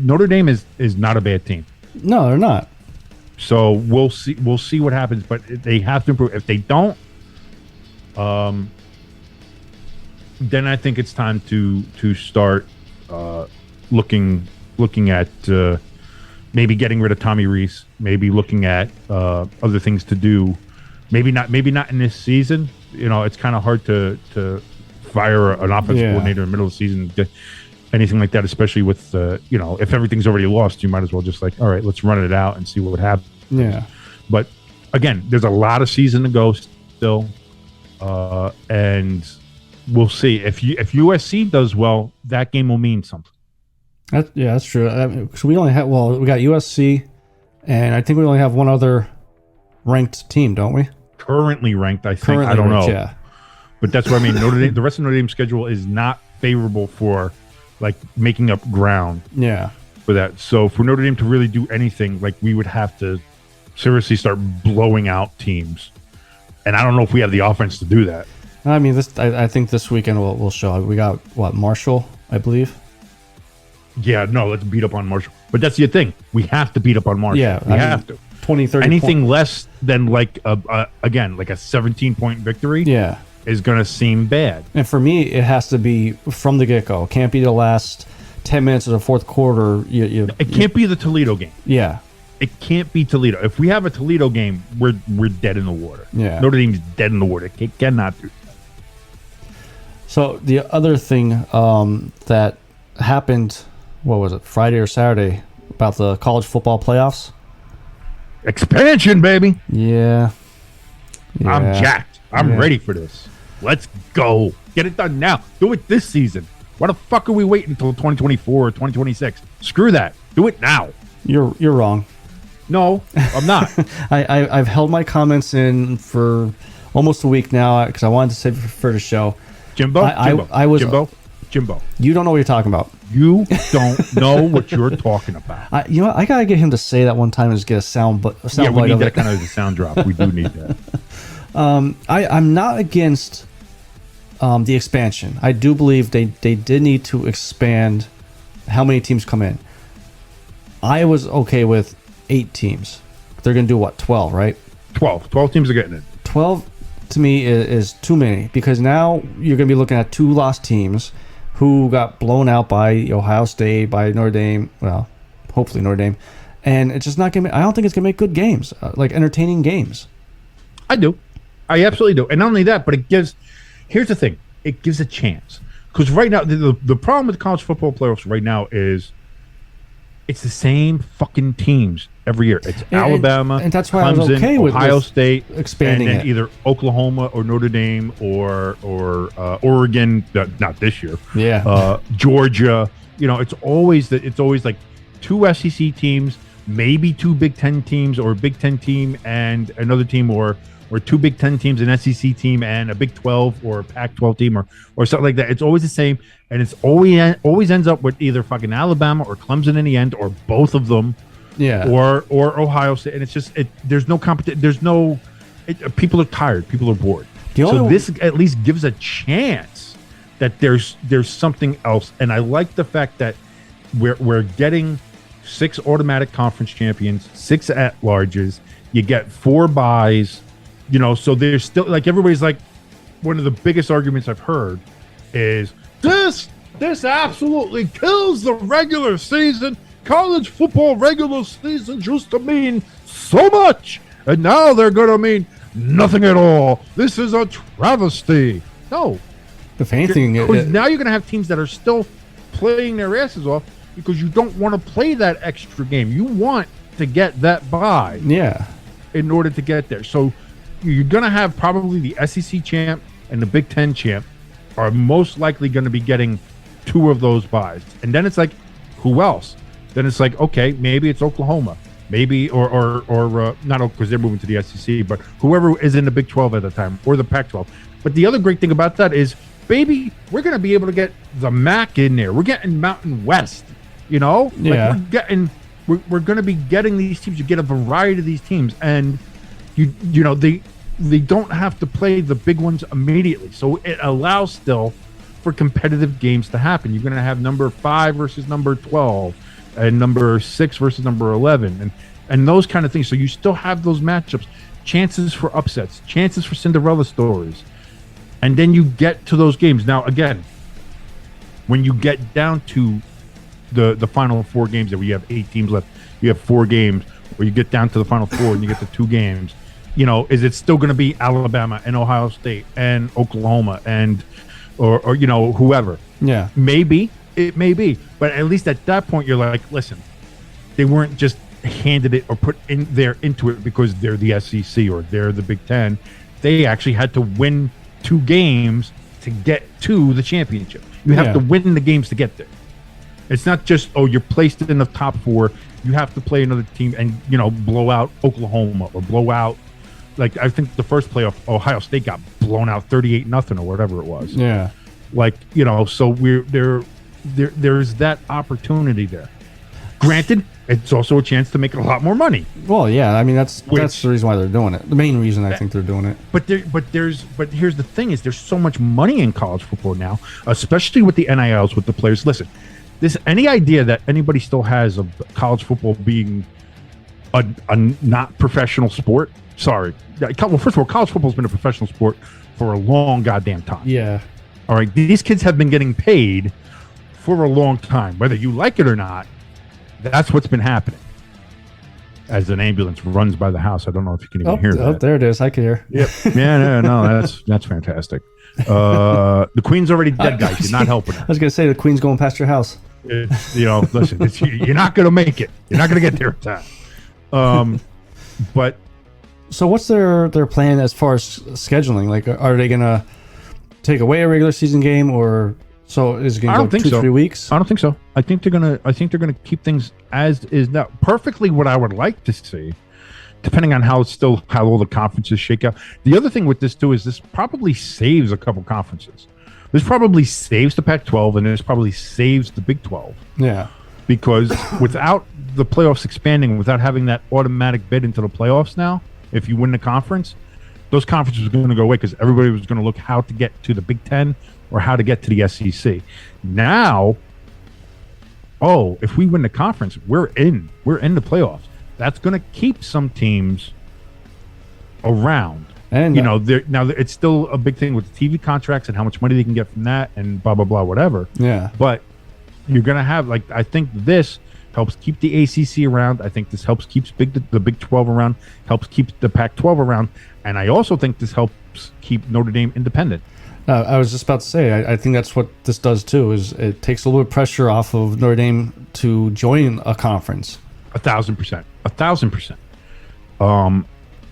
Notre Dame is not a bad team. No, they're not. So we'll see what happens, but they have to improve. If they don't, then I think it's time to start looking at maybe getting rid of Tommy Rees, maybe looking at other things to do. Maybe not in this season. It's kind of hard to fire an offensive coordinator in the middle of the season, anything like that, especially with if everything's already lost, you might as well just like, all right, let's run it out and see what happens. Yeah. But again, there's a lot of season to go still, and we'll see if USC does well. That game will mean something. That's true. So we only have we got USC, and I think we only have one other ranked team, don't we? Currently ranked, I think. I don't know. Yeah. But that's what I mean. Notre Dame, the rest of Notre Dame's schedule is not favorable for like making up ground. Yeah. For that. So for Notre Dame to really do anything, like we would have to seriously start blowing out teams. And I don't know if we have the offense to do that. I mean, I think this weekend we'll show. We got Marshall, I believe. Yeah, no, let's beat up on Marshall. But that's the thing. We have to beat up on Marshall. Yeah, we have to. 20, 30 anything less than like a 17-point victory. Yeah. Is going to seem bad. And for me, it has to be from the get-go. It can't be the last 10 minutes of the fourth quarter. It can't be the Toledo game. Yeah. It can't be Toledo. If we have a Toledo game, we're dead in the water. Yeah. Notre Dame's dead in the water. It cannot do that. So the other thing that happened, what was it, Friday or Saturday, about the college football playoffs? Expansion, baby. Yeah. I'm jacked. I'm ready for this. Let's go. Get it done now. Do it this season. Why the fuck are we waiting until 2024 or 2026? Screw that. Do it now. You're wrong. No, I'm not. I've held my comments in for almost a week now because I wanted to save it for the show. Jimbo. Jimbo. You don't know what you're talking about. You don't know what you're talking about. I gotta get him to say that one time and just get a sound bite of it. We need that kind of a sound drop. We do need that. I'm not against the expansion. I do believe they did need to expand how many teams come in. I was okay with 8 teams. They're going to do what, 12, right? 12 teams are getting it. 12 to me is too many because now you're going to be looking at 2 lost teams who got blown out by Ohio State, by Notre Dame. Well, hopefully Notre Dame. And it's just not going to I don't think it's going to make good games, like entertaining games. I do. I absolutely do. And not only that, but here's the thing. It gives a chance. Because right now, the problem with college football playoffs right now is it's the same fucking teams every year. It's Alabama, and that's why Clemson, I was okay with Ohio State, expanding and it. Either Oklahoma or Notre Dame or Oregon, not this year. Yeah. Georgia. It's always like 2 SEC teams, maybe 2 Big Ten teams, or a Big Ten team and another team, or 2 Big Ten teams, an SEC team, and a Big 12 or a Pac-12 team, or something like that. It's always the same, and it's always ends up with either fucking Alabama or Clemson in the end, or both of them, or Ohio State. And it's just there's no competition. There's no people are tired. People are bored. So this at least gives a chance that there's something else. And I like the fact that we're getting 6 automatic conference champions, 6 at-larges. You get 4 byes. So there's still, like, everybody's like, one of the biggest arguments I've heard is this absolutely kills the regular season. College football regular season used to mean so much, and now they're going to mean nothing at all. This is a travesty. No. If anything, now you're going to have teams that are still playing their asses off because you don't want to play that extra game. You want to get that bye. Yeah. In order to get there. So you're going to have probably the SEC champ and the Big Ten champ are most likely going to be getting 2 of those byes. And then it's like, who else? Then it's like, okay, maybe it's Oklahoma. Maybe, or not because they're moving to the SEC, but whoever is in the Big 12 at the time, or the Pac-12. But the other great thing about that is, baby, we're going to be able to get the MAC in there. We're getting Mountain West, Yeah. Like we're going to be getting these teams. You get a variety of these teams, and they don't have to play the big ones immediately. So it allows still for competitive games to happen. You're going to have number 5 versus number 12, and number 6 versus number 11, and those kind of things. So you still have those matchups, chances for upsets, chances for Cinderella stories, and then you get to those games. Now, again, when you get down to the final 4 games, that we have 8 teams left, you have 4 games, where you get down to the final 4 and you get to 2 games. Is it still going to be Alabama and Ohio State and Oklahoma and or whoever? Yeah, maybe it may be, but at least at that point you're like, listen, they weren't just handed it or put in there into it because they're the SEC or they're the Big Ten. They actually had to win 2 games to get to the championship. You have to win the games to get there. It's not just, you're placed in the top 4. You have to play another team and blow out Oklahoma or blow out. Like, I think the first playoff, Ohio State got blown out 38-0 or whatever it was. Yeah. Like, so there's that opportunity there. Granted, it's also a chance to make a lot more money. Well, yeah, I mean that's the reason why they're doing it. The main reason I think they're doing it. But here's the thing: is there's so much money in college football now, especially with the NILs with the players. Listen, any idea that anybody still has of college football being a not professional sport. Sorry. Well, first of all, college football's been a professional sport for a long goddamn time. Yeah. All right. These kids have been getting paid for a long time, whether you like it or not. That's what's been happening. As an ambulance runs by the house, I don't know if you can even hear that. Oh, there it is. I can hear. Yep. Yeah, no, that's fantastic. The Queen's already dead, guys. You're not helping. I was gonna say the Queen's going past your house. Listen, you're not gonna make it. You're not gonna get there in time. But so, what's their plan as far as scheduling? Like, are they gonna take away a regular season game, or so is it gonna go 2-3 weeks? I don't think so. I think they're gonna keep things as is now. Perfectly what I would like to see, depending on how all the conferences shake out. The other thing with this too is this probably saves a couple conferences. This probably saves the Pac-12, and this probably saves the Big 12. Yeah, because without the playoffs expanding, without having that automatic bid into the playoffs now, if you win the conference, those conferences are going to go away because everybody was going to look how to get to the Big 10 or how to get to the SEC. Now, if we win the conference, we're in the playoffs. That's going to keep some teams around. And now it's still a big thing with the TV contracts and how much money they can get from that and blah blah blah whatever. Yeah. But you're going to have I think this helps keep the ACC around. I think this helps keeps the Big 12 around, helps keep the Pac-12 around, and I also think this helps keep Notre Dame independent. I was just about to say, I think that's what this does too, is it takes a little bit of pressure off of Notre Dame to join a conference. 1,000%. 1,000%.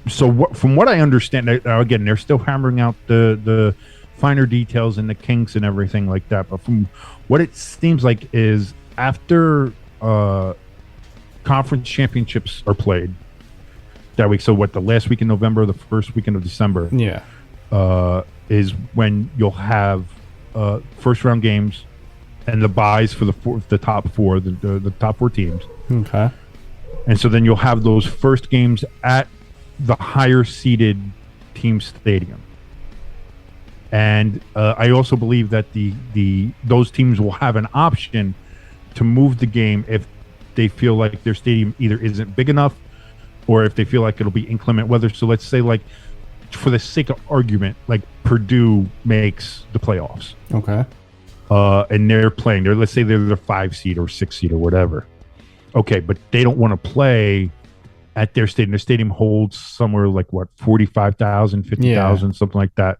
So from what I understand, again, they're still hammering out the finer details and the kinks and everything like that. But from what it seems like is after conference championships are played that week, so the last week in November, the first weekend of December, is when you'll have first round games and the buys for the top four, the top four teams. Okay. And so then you'll have those first games at the higher seeded team stadium. And I also believe that those teams will have an option to move the game if they feel like their stadium either isn't big enough or if they feel like it'll be inclement weather. So let's say, like, for the sake of argument, like Purdue makes the playoffs. Okay. And they're playing. Let's say they're the 5 seed or 6 seed or whatever. Okay, but they don't want to play at their stadium. Their stadium holds somewhere like 45,000, 50,000, something like that.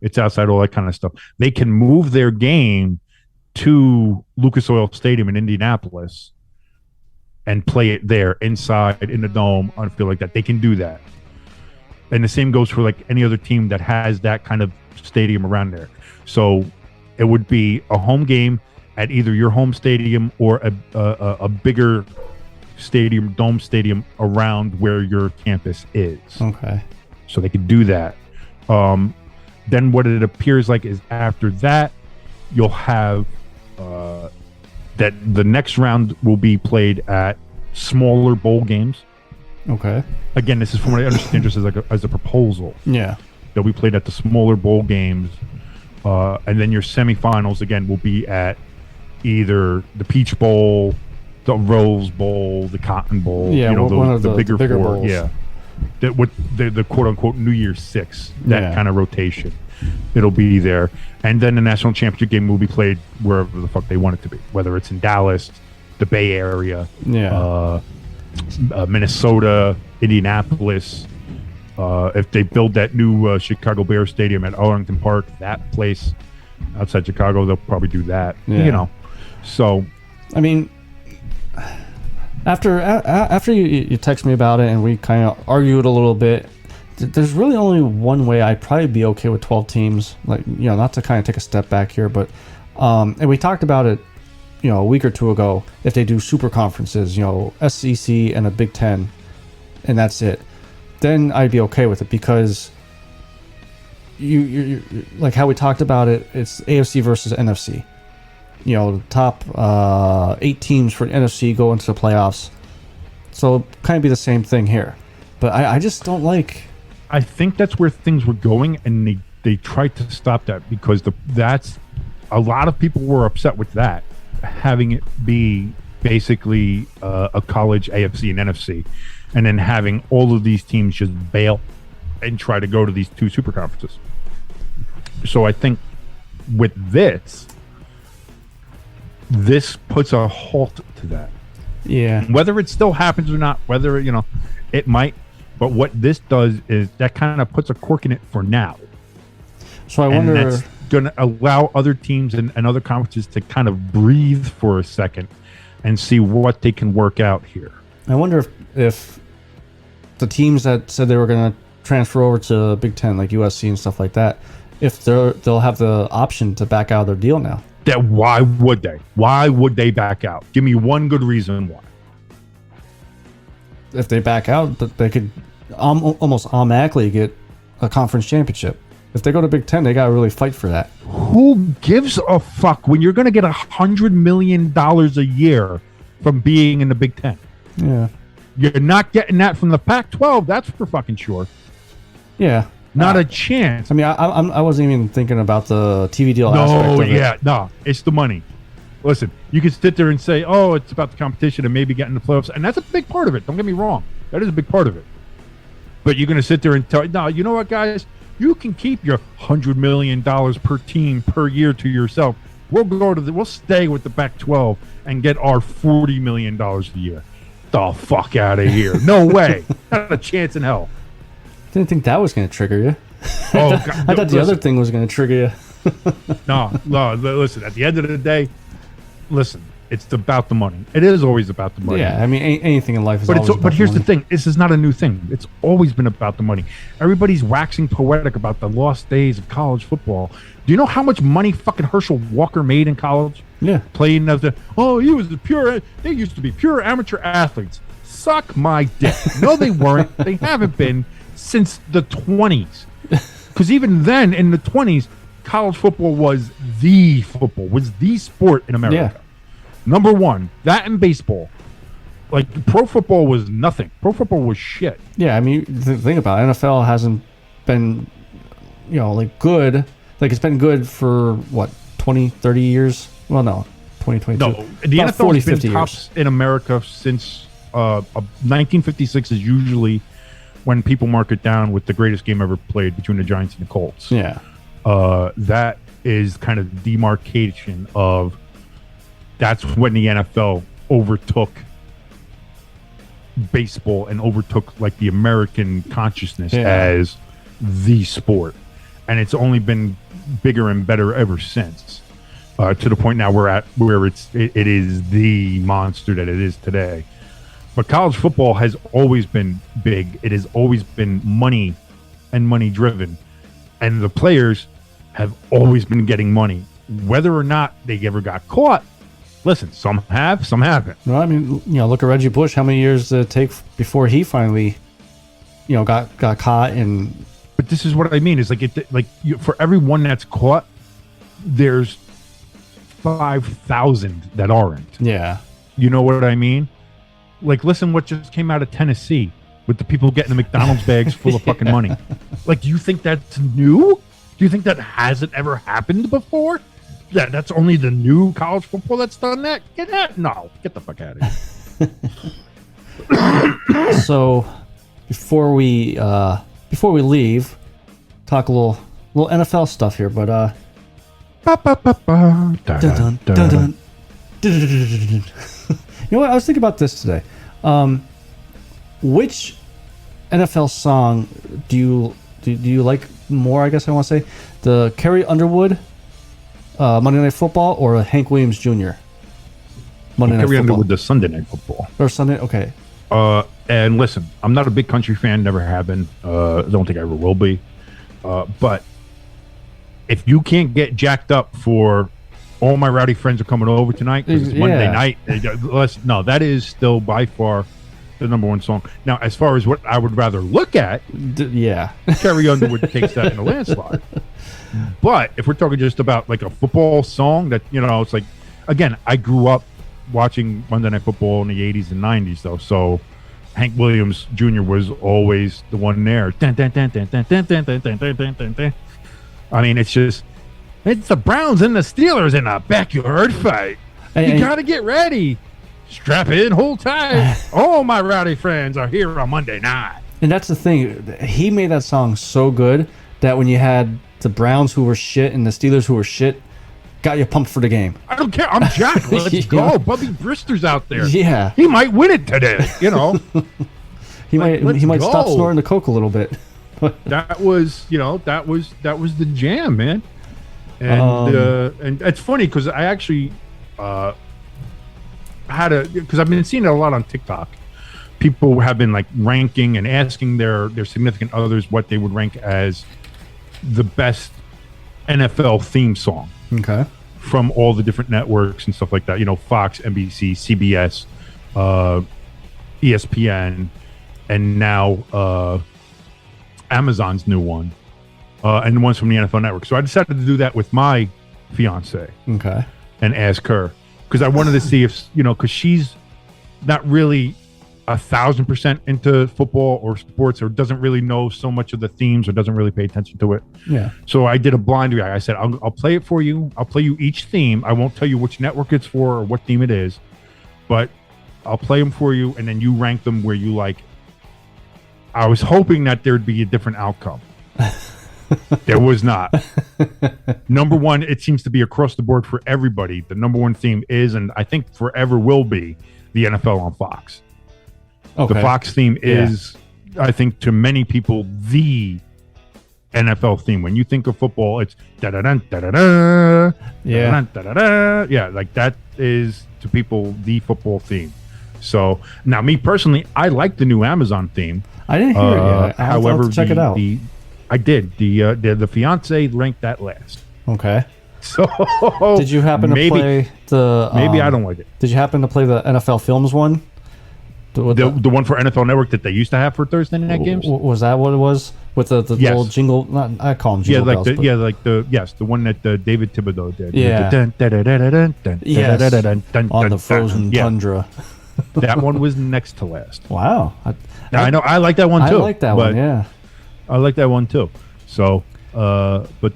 It's outside, all that kind of stuff. They can move their game to Lucas Oil Stadium in Indianapolis and play it there inside in the dome on a field like that. They can do that. And the same goes for like any other team that has that kind of stadium around there. So it would be a home game at either your home stadium or a bigger stadium, dome stadium around where your campus is. Okay. So they could do that. Then what it appears like is after that, you'll have that the next round will be played at smaller bowl games. Okay. Again, this is from what I understand, just as a proposal. Yeah. They'll be played at the smaller bowl games, and then your semifinals again will be at either the Peach Bowl, the Rose Bowl, the Cotton Bowl. Yeah, one of the bigger four. bowls. Yeah, with the quote unquote New Year's Six, that kind of rotation. It'll be there, and then the national championship game will be played wherever the fuck they want it to be, whether it's in Dallas, the Bay Area, Minnesota, Indianapolis. If they build that new Chicago Bears stadium at Arlington Park, that place outside Chicago, they'll probably do that. You know, so I mean, after you text me about it and we kind of argued a little bit, there's really only one way I'd probably be okay with 12 teams. Like, you know, not to kind of take a step back here, but and we talked about it, you know, a week or two ago. If they do super conferences, you know, SEC and a Big Ten, and that's it, then I'd be okay with it, because you like how we talked about it. It's AFC versus NFC. You know, the top 8 teams for NFC go into the playoffs. So kind of be the same thing here. But I just don't like. I think that's where things were going, and they tried to stop that, because that's a lot of people were upset with that, having it be basically a college AFC and NFC. and then having all of these teams just bail and try to go to these two super conferences. So I think with this puts a halt to that. Yeah. Whether it still happens or not, whether, it might, but what this does is that kind of puts a cork in it for now. So I wonder, and that's going to allow other teams and other conferences to kind of breathe for a second and see what they can work out here. I wonder if the teams that said they were going to transfer over to Big Ten, like USC and stuff like that, if they'll have the option to back out of their deal now. That why would they? Why would they back out? Give me one good reason why. If they back out, they could almost automatically get a conference championship. If they go to Big Ten, they got to really fight for that. Who gives a fuck when you're going to get $100 million a year from being in the Big Ten? Yeah. You're not getting that from the Pac-12. That's for fucking sure. Yeah. Not a chance. I mean, I wasn't even thinking about the TV deal aspect of it. No, it's the money. Listen, you can sit there and say, oh, it's about the competition and maybe getting the playoffs, and that's a big part of it. Don't get me wrong. That is a big part of it. But you're going to sit there and tell, no, you know what, guys? You can keep your $100 million per team per year to yourself. We'll stay with the Pac-12 and get our $40 million a year. The fuck out of here. No way. Not a chance in hell. Didn't think that was going to trigger you. Oh, God, I thought the other thing was going to trigger you. No, listen, at the end of the day, listen, it's about the money. It is always about the money. Yeah, I mean, anything in life is always about But here's the the thing. This is not a new thing. It's always been about the money. Everybody's waxing poetic about the lost days of college football. Do you know how much money fucking Herschel Walker made in college? Yeah. Playing they used to be pure amateur athletes. Suck my dick. No, they weren't. They haven't been since the 20s. Because even then, in the 20s, college football was the sport in America. Yeah. Number one, that and baseball. Like, pro football was nothing. Pro football was shit. Yeah, I mean, the thing about it, NFL hasn't been, good. Like, it's been good for, 20, 30 years? Well, no, 2022. No, the About NFL 40, has been 50 tops years. in America since 1956 is usually when people mark it down with the greatest game ever played between the Giants and the Colts. Yeah. That is kind of demarcation of that's when the NFL overtook baseball and overtook like the American consciousness as the sport. And it's only been bigger and better ever since. To the point now we're at where it is the monster that it is today. But college football has always been big. It has always been money and money driven. And the players have always been getting money. Whether or not they ever got caught, listen, some have, some haven't. No, I mean, look at Reggie Bush. How many years did it take before he finally, got caught? And but this is what I mean. Is for everyone that's caught, there's 5,000 that aren't. Yeah. You know what I mean? Like, listen what just came out of Tennessee with the people getting the McDonald's bags full of fucking money. Like, do you think that's new? Do you think that hasn't ever happened before? That's only the new college football that's done that? No, get the fuck out of here. So, before we leave, talk a little NFL stuff here, but dun, dun, dun, dun. You know what? I was thinking about this today. Which NFL song do you like more? I guess I want to say the Carrie Underwood Monday Night Football or Hank Williams Jr. Monday Night Carrie Football. Underwood does Sunday Night Football. Or Sunday. Okay. And listen, I'm not a big country fan. Never have been. Don't think I ever will be. But if you can't get jacked up for all my rowdy friends are coming over tonight because it's Monday night. No, that is still by far the number one song. Now, as far as what I would rather look at, Carrie Underwood takes that in a landslide. But if we're talking just about like a football song that, it's like, again, I grew up watching Monday Night Football in the 80s and 90s, though. So Hank Williams Jr. was always the one there. I mean, it's the Browns and the Steelers in a backyard fight. You got to get ready. Strap in, hold tight. All my rowdy friends are here on Monday night. And that's the thing. He made that song so good that when you had the Browns who were shit and the Steelers who were shit, got you pumped for the game. I don't care. I'm Jack. Let's go. Yeah. Bubby Brister's out there. Yeah. He might win it today, you know. He might go. stop snoring the coke a little bit. That was the jam, man. And it's funny because I actually because I've been seeing it a lot on TikTok. People have been like ranking and asking their significant others what they would rank as the best NFL theme song. Okay. From all the different networks and stuff like that. You know, Fox, NBC, CBS, ESPN, and now Amazon's new one, and the ones from the NFL Network. So I decided to do that with my fiance. Okay. And ask her because I wanted to see if because she's not really 1,000% into football or sports, or doesn't really know so much of the themes, or doesn't really pay attention to it. Yeah. So I did a blind react. I said, I'll play it for you. I'll play you each theme. I won't tell you which network it's for or what theme it is, but I'll play them for you, and then you rank them where you like. I was hoping that there'd be a different outcome. There was not. Number one, it seems to be across the board for everybody. The number one theme is, and I think forever will be, the NFL on Fox. Okay. The Fox theme is, I think, to many people, the NFL theme. When you think of football, it's da-da-dun, da-da-da, da-da-dun, da-da-da. Yeah, like that is, to people, the football theme. So, now me personally, I like the new Amazon theme. I didn't hear it yet. I'll have to check it out. I did. The fiance ranked that last. Okay. So did you happen to play the? Maybe I don't like it. Did you happen to play the NFL Films one? The one for NFL Network that they used to have for Thursday night games? Was that what it was with the little jingle? I call them jingle bells. The one that David Thibodeau did. Yeah. On the frozen tundra. That one was next to last. Wow. I know. I like that one too. I like that one. Yeah. I like that one too. So, but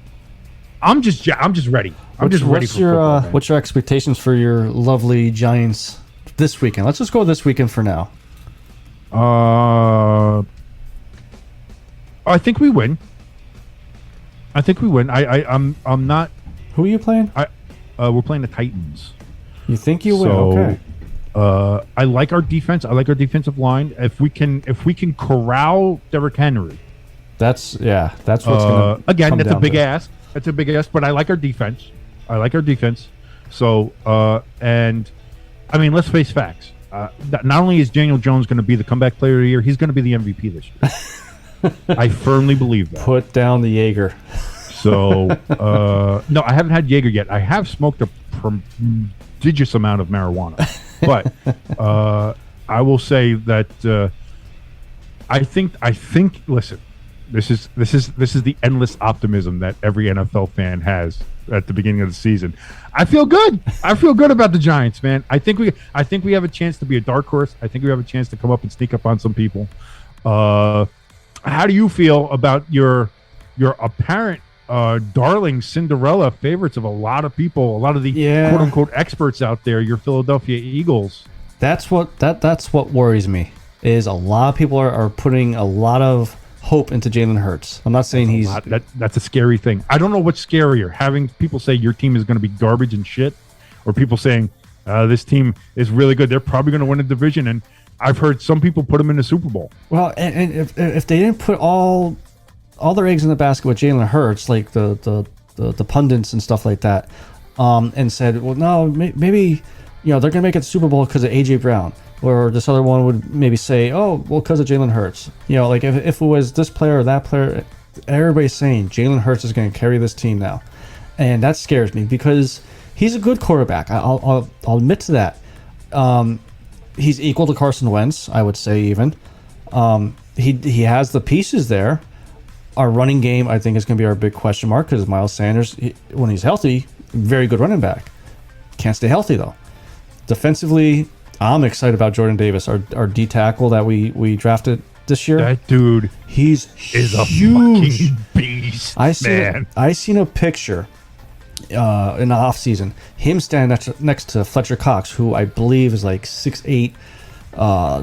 I'm just ready. I'm just ready for football, man. What's your expectations for your lovely Giants this weekend? Let's just go this weekend for now. I think we win. I'm not. Who are you playing? We're playing the Titans. You think you win? Okay. I like our defense. I like our defensive line. If we can corral Derrick Henry. That's what's going to again. That's a big ask. That's a big ask. But I like our defense. So and I mean, let's face facts. Not only is Daniel Jones going to be the comeback player of the year, he's going to be the MVP this year. I firmly believe that. Put down the Jaeger. So no, I haven't had Jaeger yet. I have smoked a prodigious amount of marijuana, but I will say that I think. Listen. This is the endless optimism that every NFL fan has at the beginning of the season. I feel good. I feel good about the Giants, man. I think we have a chance to be a dark horse. I think we have a chance to come up and sneak up on some people. How do you feel about your apparent darling Cinderella favorites of a lot of people, a lot of the quote unquote experts out there, your Philadelphia Eagles? That's what worries me, is a lot of people are putting a lot of hope into Jalen Hurts. I'm not saying that's a scary thing. I don't know what's scarier, having people say your team is going to be garbage and shit, or people saying this team is really good. They're probably going to win a division, and I've heard some people put them in the Super Bowl. Well, and if they didn't put all their eggs in the basket with Jalen Hurts, like the pundits and stuff like that, and said, well, no, maybe they're going to make it to the Super Bowl because of AJ Brown. Or this other one would maybe say, oh, well, because of Jalen Hurts. Like if it was this player or that player, everybody's saying Jalen Hurts is going to carry this team now. And that scares me because he's a good quarterback. I'll admit to that. He's equal to Carson Wentz, I would say even. He has the pieces there. Our running game, I think, is going to be our big question mark because Miles Sanders, when he's healthy, very good running back. Can't stay healthy, though. Defensively, I'm excited about Jordan Davis, our D tackle that we drafted this year. That dude, is a huge. fucking beast. I seen a picture, in the off season. Him standing next to Fletcher Cox, who I believe is like 6'8",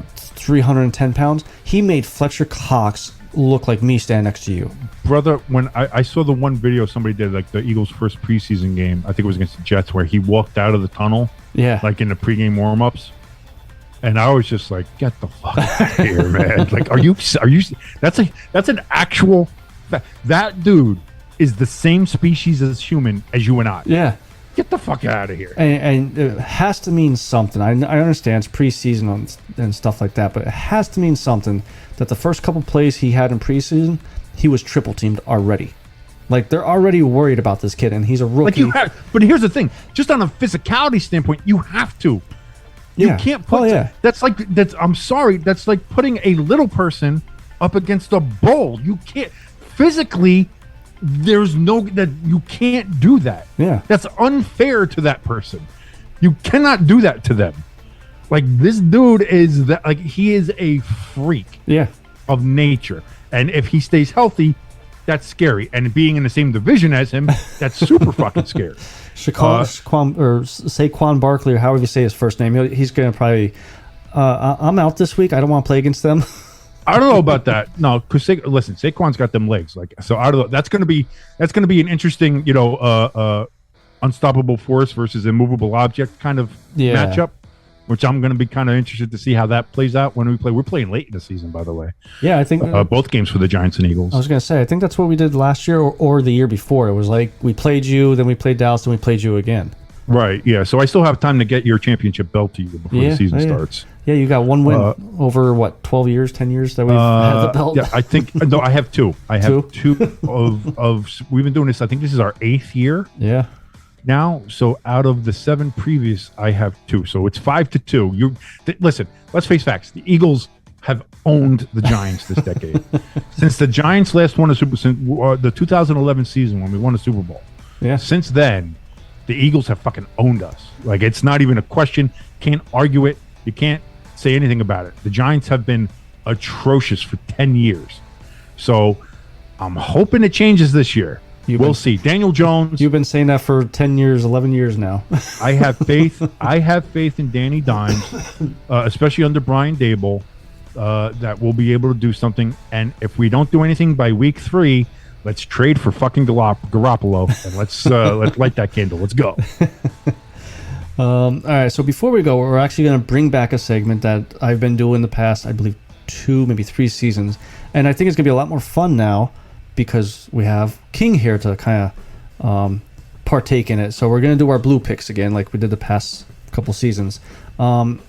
310 pounds. He made Fletcher Cox look like me standing next to you. Brother, when I saw the one video somebody did, like the Eagles' first preseason game, I think it was against the Jets, where he walked out of the tunnel, like in the pregame warm-ups, and I was just like, "Get the fuck out of here, man!" Like, are you? That's an actual. That dude is the same species as human as you and I. Yeah. Get the fuck out of here. And it has to mean something. I understand it's preseason and stuff like that, but it has to mean something that the first couple plays he had in preseason, he was triple teamed already. Like, they're already worried about this kid, and he's a rookie. But here's the thing. Just on a physicality standpoint, you have to. You can't put... I'm sorry. That's like putting a little person up against a bull. You can't... Physically... There's no that you can't do that. Yeah, that's unfair to that person. You cannot do that to them. Like, this dude is that, like, he is a freak. Of nature, and if he stays healthy, that's scary. And being in the same division as him, that's super fucking scary. Saquon Barkley, or however you say his first name, he's gonna probably. I'm out this week. I don't want to play against them. I don't know about that. No, because listen, Saquon's got them legs. Like, so I don't know. That's gonna be an interesting, unstoppable force versus immovable object kind of matchup, which I'm gonna be kind of interested to see how that plays out when we play. We're playing late in the season, by the way. Yeah, I think both games for the Giants and Eagles. I was gonna say, I think that's what we did last year or the year before. It was like we played you, then we played Dallas, then we played you again. Right. Yeah. So I still have time to get your championship belt to you before the season starts. Yeah, you got one win over 12 years, 10 years that we've had the belt. Yeah, I think no, I have two. I have two of we've been doing this. I think this is our 8th year. Yeah. Now, so out of the 7 previous, I have 2. So it's 5-2. Listen. Let's face facts. The Eagles have owned the Giants this decade. Since the Giants last won the 2011 season when we won the Super Bowl. Yeah. Since then, the Eagles have fucking owned us. Like, it's not even a question. Can't argue it. You can't say anything about it. The Giants have been atrocious for 10 years. So I'm hoping it changes this year. We'll see. Daniel Jones. You've been saying that for 10 years, 11 years now. I have faith. I have faith in Danny Dimes, especially under Brian Dable, that we'll be able to do something. And if we don't do anything by week 3, let's trade for fucking Garoppolo and let's light that candle. Let's go. All right, so before we go, we're actually going to bring back a segment that I've been doing the past, I believe, 2, maybe 3 seasons. And I think it's going to be a lot more fun now because we have King here to kind of partake in it. So we're going to do our blue picks again like we did the past couple seasons. And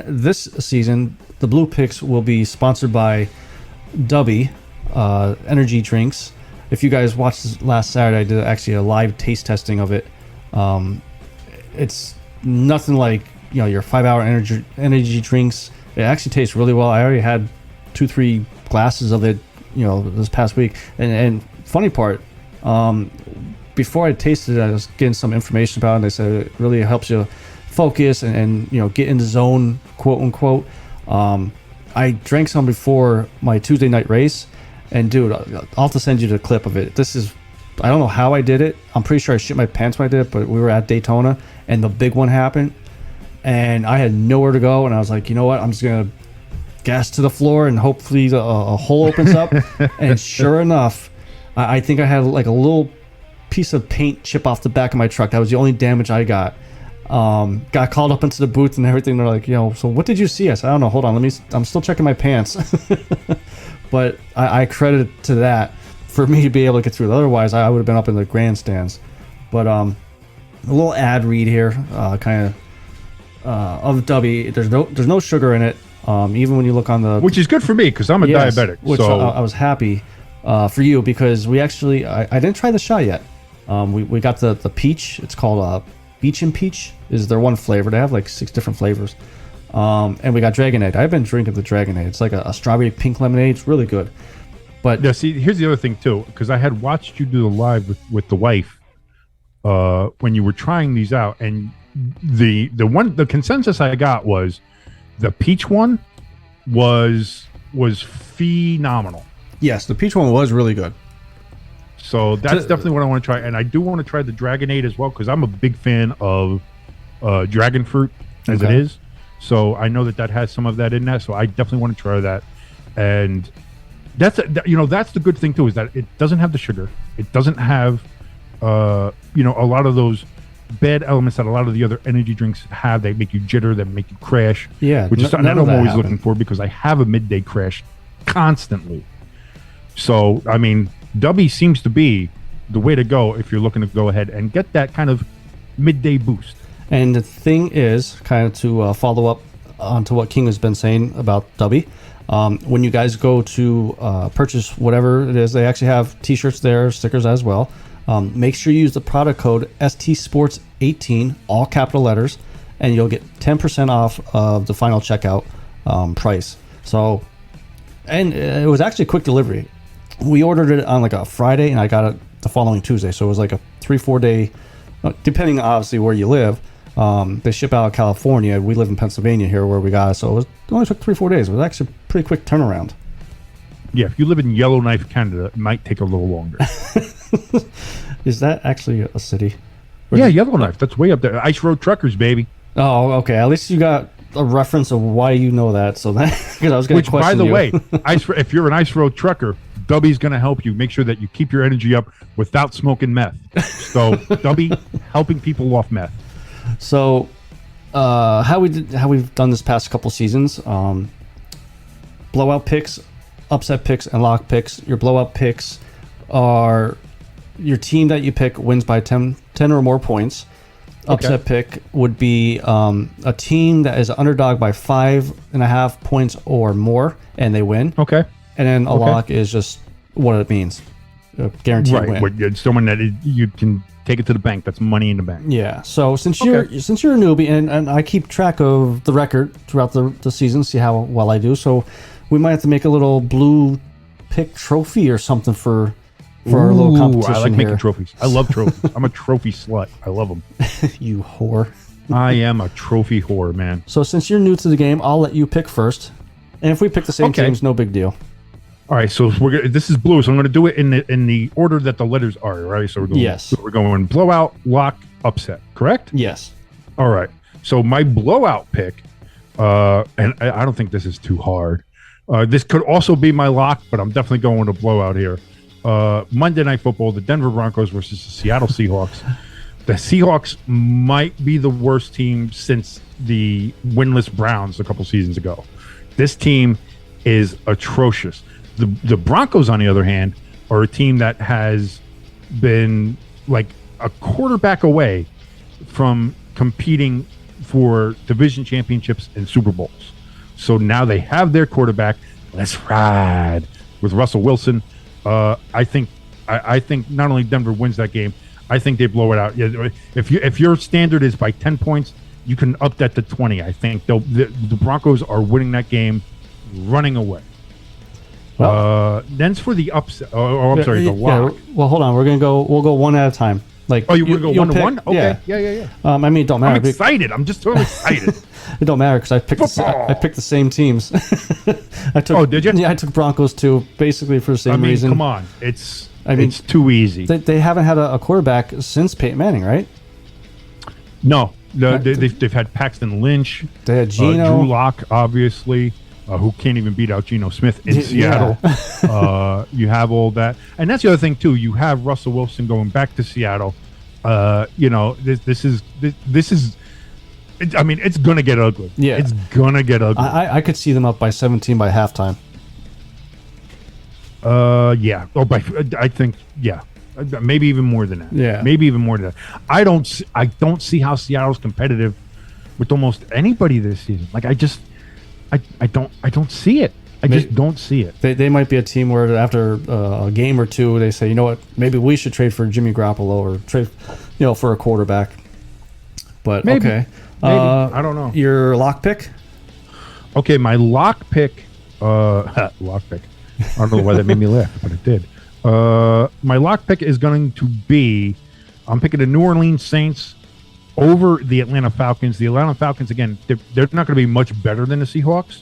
this season, the blue picks will be sponsored by Dubby energy drinks. If you guys watched last Saturday, I did actually a live taste testing of it. It's nothing like your 5-hour energy drinks. It actually tastes really well. I already had 2-3 glasses of it this past week. And funny part, before I tasted it, I was getting some information about it, and they said it really helps you focus and get in the zone, quote unquote. I drank some before my Tuesday night race, and dude, I'll have to send you the clip of it. I don't know how I did it. I'm pretty sure I shit my pants when I did it, but we were at Daytona and the big one happened and I had nowhere to go, and I was like, you know what, I'm just gonna gas to the floor and hopefully a hole opens up. And sure enough, I think I had like a little piece of paint chip off the back of my truck. That was the only damage I got. Got called up into the booth and everything. They're like, so what did you see? I said, I don't know, hold on, I'm still checking my pants. But I credit it to that for me to be able to get through it. Otherwise, I would have been up in the grandstands. But a little ad read here, kind of Dubby. There's no sugar in it. Even when you look on the, which is good for me because I'm a diabetic. Which so I was happy for you because we actually I didn't try the shot yet. We got the peach. It's called Beach and Peach is their one flavor. They have like 6 different flavors. And we got Dragonade. I've been drinking the Dragonade. It's like a strawberry pink lemonade. It's really good. But yeah, see, here's the other thing too, because I had watched you do the live with the wife when you were trying these out, and the consensus I got was the peach one was phenomenal. Yes, the peach one was really good. So that's definitely what I want to try. And I do want to try the Dragonade as well, because I'm a big fan of dragon fruit as it is. So I know that has some of that in that. So I definitely want to try that. And that's the good thing too, is that it doesn't have the sugar. It doesn't have a lot of those bad elements that a lot of the other energy drinks have. They make you jitter, that make you crash. Yeah, which is something that I'm always looking for, because I have a midday crash constantly. So I mean, Dubby seems to be the way to go if you're looking to go ahead and get that kind of midday boost. And the thing is, kind of to follow up onto what King has been saying about Dubby, when you guys go to purchase whatever it is, they actually have t-shirts there, stickers as well. Make sure you use the product code STSports18, all capital letters, and you'll get 10% off of the final checkout price. So, and it was actually quick delivery. We ordered it on like a Friday, and I got it the following Tuesday. So it was like a 3-4 day, depending obviously where you live. They ship out of California. We live in Pennsylvania here where we got it. So it only took 3-4 days. It was actually a pretty quick turnaround. Yeah, if you live in Yellowknife, Canada, it might take a little longer. Is that actually a city? Yeah, Yellowknife. That's way up there. Ice Road Truckers, baby. Oh, okay. At least you got a reference of why you know that. So that, because I was going to question you. Which, by the way, if you're an Ice Road Trucker, Dubby's going to help you make sure that you keep your energy up without smoking meth. So Dubby helping people off meth. So how we've done this past couple seasons, blowout picks, upset picks, and lock picks. Your blowout picks are your team that you pick wins by 10 or more points. Upset pick would be a team that is an underdog by 5.5 points or more, and they win. Okay. And then a lock is just what it means. A guaranteed win. Right. Someone that you can take it to the bank. That's money in the bank. Yeah. So since you're a newbie, and I keep track of the record throughout the season, see how well I do. So we might have to make a little blue pick trophy or something for our little competition. I like making trophies. I love trophies. I'm a trophy slut. I love them. You whore. I am a trophy whore, man. So since you're new to the game, I'll let you pick first. And if we pick the same teams, no big deal. All right, so this is blue, so I'm going to do it in the order that the letters are, right? So we're going blowout, lock, upset, correct? Yes. All right. So my blowout pick, and I don't think this is too hard. This could also be my lock, but I'm definitely going to blowout here. Monday Night Football, the Denver Broncos versus the Seattle Seahawks. The Seahawks might be the worst team since the winless Browns a couple seasons ago. This team is atrocious. The Broncos, on the other hand, are a team that has been like a quarterback away from competing for division championships and Super Bowls. So now they have their quarterback. Let's ride with Russell Wilson. I think not only Denver wins that game, I think they blow it out. If your standard is by 10 points, you can up that to 20. I think the Broncos are winning that game, running away. Well, then's for the upset. I'm sorry, the lock. Yeah, well, hold on. We'll go one at a time. Like, you're going to go 1-1? Okay. Yeah. I mean, it don't matter. I'm excited. I'm just totally excited. It don't matter because I picked the same teams. Did you? Yeah, I took Broncos too, basically for the same reason. Come on. It's too easy. They haven't had a quarterback since Peyton Manning, right? No. They've had Paxton Lynch. They had Geno. Drew Lock, obviously. Who can't even beat out Geno Smith in Seattle. You have all that. And that's the other thing, too. You have Russell Wilson going back to Seattle. This is it's going to get ugly. Yeah. It's going to get ugly. I could see them up by 17 by halftime. Yeah. I think, yeah. Maybe even more than that. Yeah. Maybe even more than that. I don't see how Seattle's competitive with almost anybody this season. Like, I don't see it. I just don't see it. They might be a team where after a game or two, they say, you know what, maybe we should trade for Jimmy Garoppolo or trade, for a quarterback. But maybe. Okay, I don't know. Your lock pick? Okay, my lock pick. Lock pick. I don't know why that made me laugh, but it did. My lock pick is going to be, I'm picking the New Orleans Saints over the Atlanta Falcons. The Atlanta Falcons, again, they're not going to be much better than the Seahawks,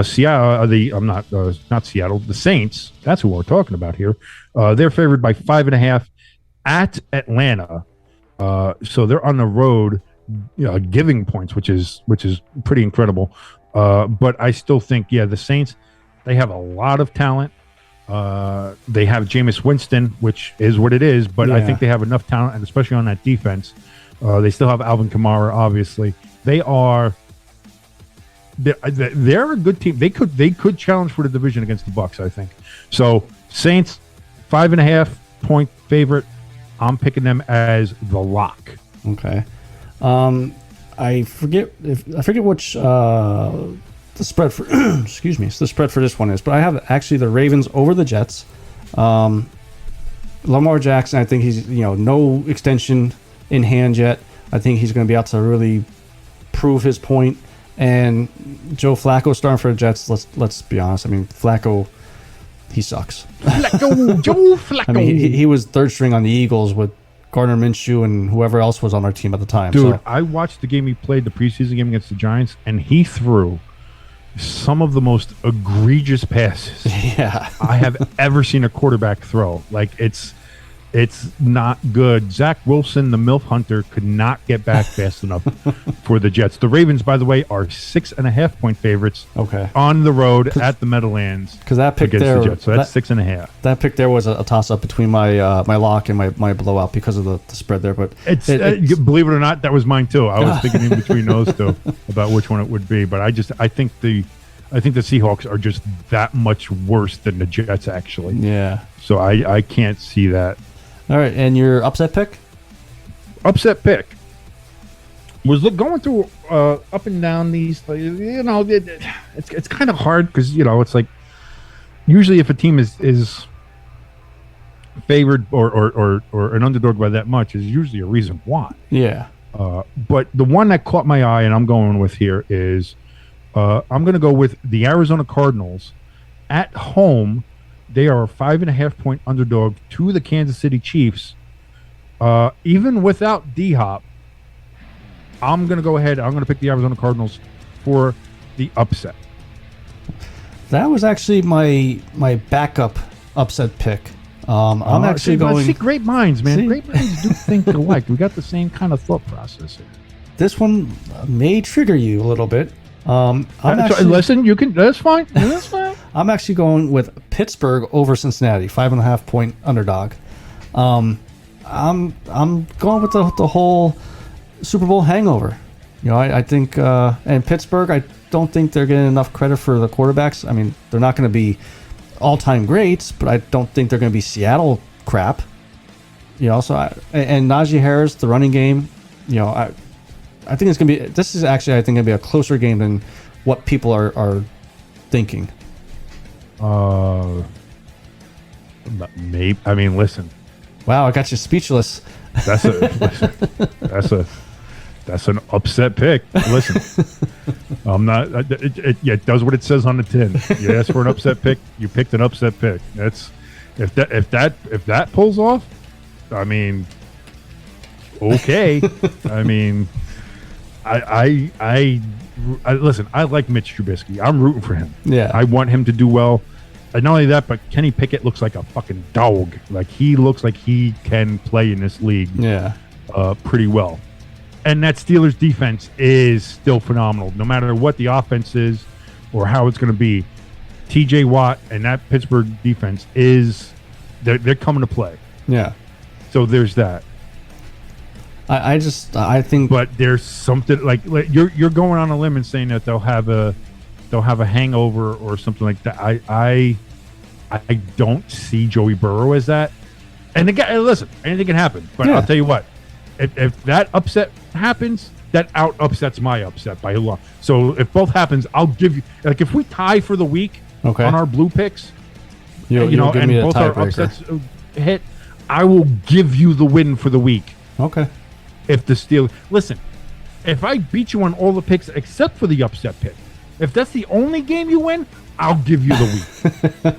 Seattle, not Seattle, the Saints. That's who we're talking about here. They're favored by 5.5 at Atlanta. So they're on the road, giving points, which is pretty incredible. But I still think, the Saints, they have a lot of talent. They have Jameis Winston, which is what it is, but I think they have enough talent, and especially on that defense. They still have Alvin Kamara, obviously. They're a good team. They could challenge for the division against the Bucs, I think. So Saints, 5.5 point favorite. I'm picking them as the lock. Okay. I forget which the spread for excuse me, the spread for this one is, but I have actually the Ravens over the Jets. Lamar Jackson, I think he's no extension in hand yet. I think he's going to be out to really prove his point. And Joe Flacco starting for the Jets. Let's be honest. I mean, Flacco, he sucks. Joe Flacco. I mean, he was third string on the Eagles with Gardner Minshew and whoever else was on our team at the time. Dude, I watched the game he played, the preseason game against the Giants, and he threw some of the most egregious passes I have ever seen a quarterback throw. Like, it's not good. Zach Wilson, the MILF Hunter, could not get back fast enough for the Jets. The Ravens, by the way, are 6.5 point favorites. Okay. On the road at the Meadowlands. Because that pick against there, the Jets. So that's 6.5. That pick there was a toss up between my my lock and my blowout because of the spread there. But it's believe it or not, that was mine too. I was thinking in between those two about which one it would be. But I think the Seahawks are just that much worse than the Jets, actually. Yeah. So I can't see that. All right, and your upset pick? Upset pick was going through up and down these. It's kind of hard because it's like usually if a team is favored or an underdog by that much, is usually a reason why. Yeah. But the one that caught my eye and I'm going with here is I'm going to go with the Arizona Cardinals at home. They are a 5.5 point underdog to the Kansas City Chiefs. Even without D-Hop, I'm going to go ahead. I'm going to pick the Arizona Cardinals for the upset. That was actually my backup upset pick. I'm actually going. See, great minds, man. See? Great minds do think alike. We got the same kind of thought process here. This one may trigger you a little bit. Listen, you can. That's fine. That's fine. I'm actually going with Pittsburgh over Cincinnati, 5.5 point underdog. I'm going with the whole Super Bowl hangover. I think, and Pittsburgh, I don't think they're getting enough credit for the quarterbacks. I mean, they're not going to be all-time greats, but I don't think they're going to be Seattle crap. And Najee Harris, the running game, I think it's going to be. This is actually, I think, going to be a closer game than what people are thinking. Maybe. I mean, listen. Wow, I got you speechless. That's an upset pick. Listen, I'm not. It does what it says on the tin. You asked for an upset pick. You picked an upset pick. That's if that pulls off. I mean, okay. I mean, I listen. I like Mitch Trubisky. I'm rooting for him. Yeah, I want him to do well. And not only that, but Kenny Pickett looks like a fucking dog. Like, he looks like he can play in this league. Yeah, pretty well. And that Steelers defense is still phenomenal. No matter what the offense is or how it's going to be, TJ Watt and that Pittsburgh defense they're coming to play. Yeah. So there's that. I think, but there's something like you're going on a limb and saying that they'll have a hangover or something like that. I don't see Joey Burrow as that. And again, listen, anything can happen. But I'll tell you what, if that upset happens, that out upsets my upset by a lot. So if both happens, I'll give you, like, if we tie for the week on our blue picks, and both our upsets hit, I will give you the win for the week. Okay. If the Steelers, listen, if I beat you on all the picks except for the upset pick, if that's the only game you win, I'll give you the week.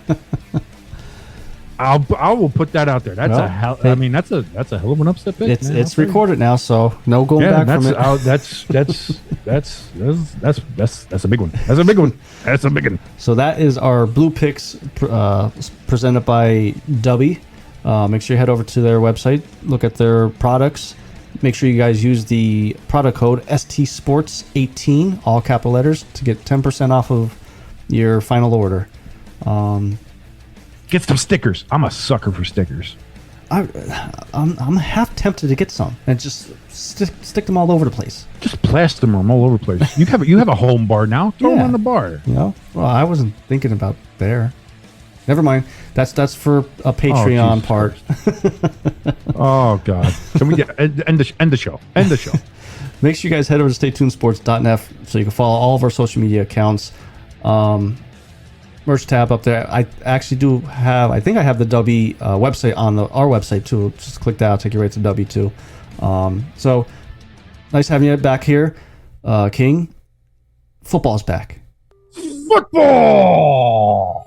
I will put that out there. That's Well, a hell. hey. I mean, that's a hell of an upset pick. It's man. it's recorded now, so no going back from it. That's a big one. That's a big one. That's a big one. So that is our blue picks presented by Dubby. Make sure you head over to their website, look at their products. Make sure you guys use the product code STSports18, all capital letters, to get 10% off of your final order. Get some stickers. I'm a sucker for stickers. I'm half tempted to get some and just stick them all over the place. Just plaster them all over the place. You have a home bar now. Throw them on the bar. You know? Well, I wasn't thinking about there. Never mind. That's for a Patreon part. Oh God! Can we end the show? End the show. Make sure you guys head over to staytunesports.net so you can follow all of our social media accounts. Merch tab up there. I actually do have. I think I have the W website on our website too. Just click that. I'll take you right to W too. So nice having you back here, King. Football's back. Football.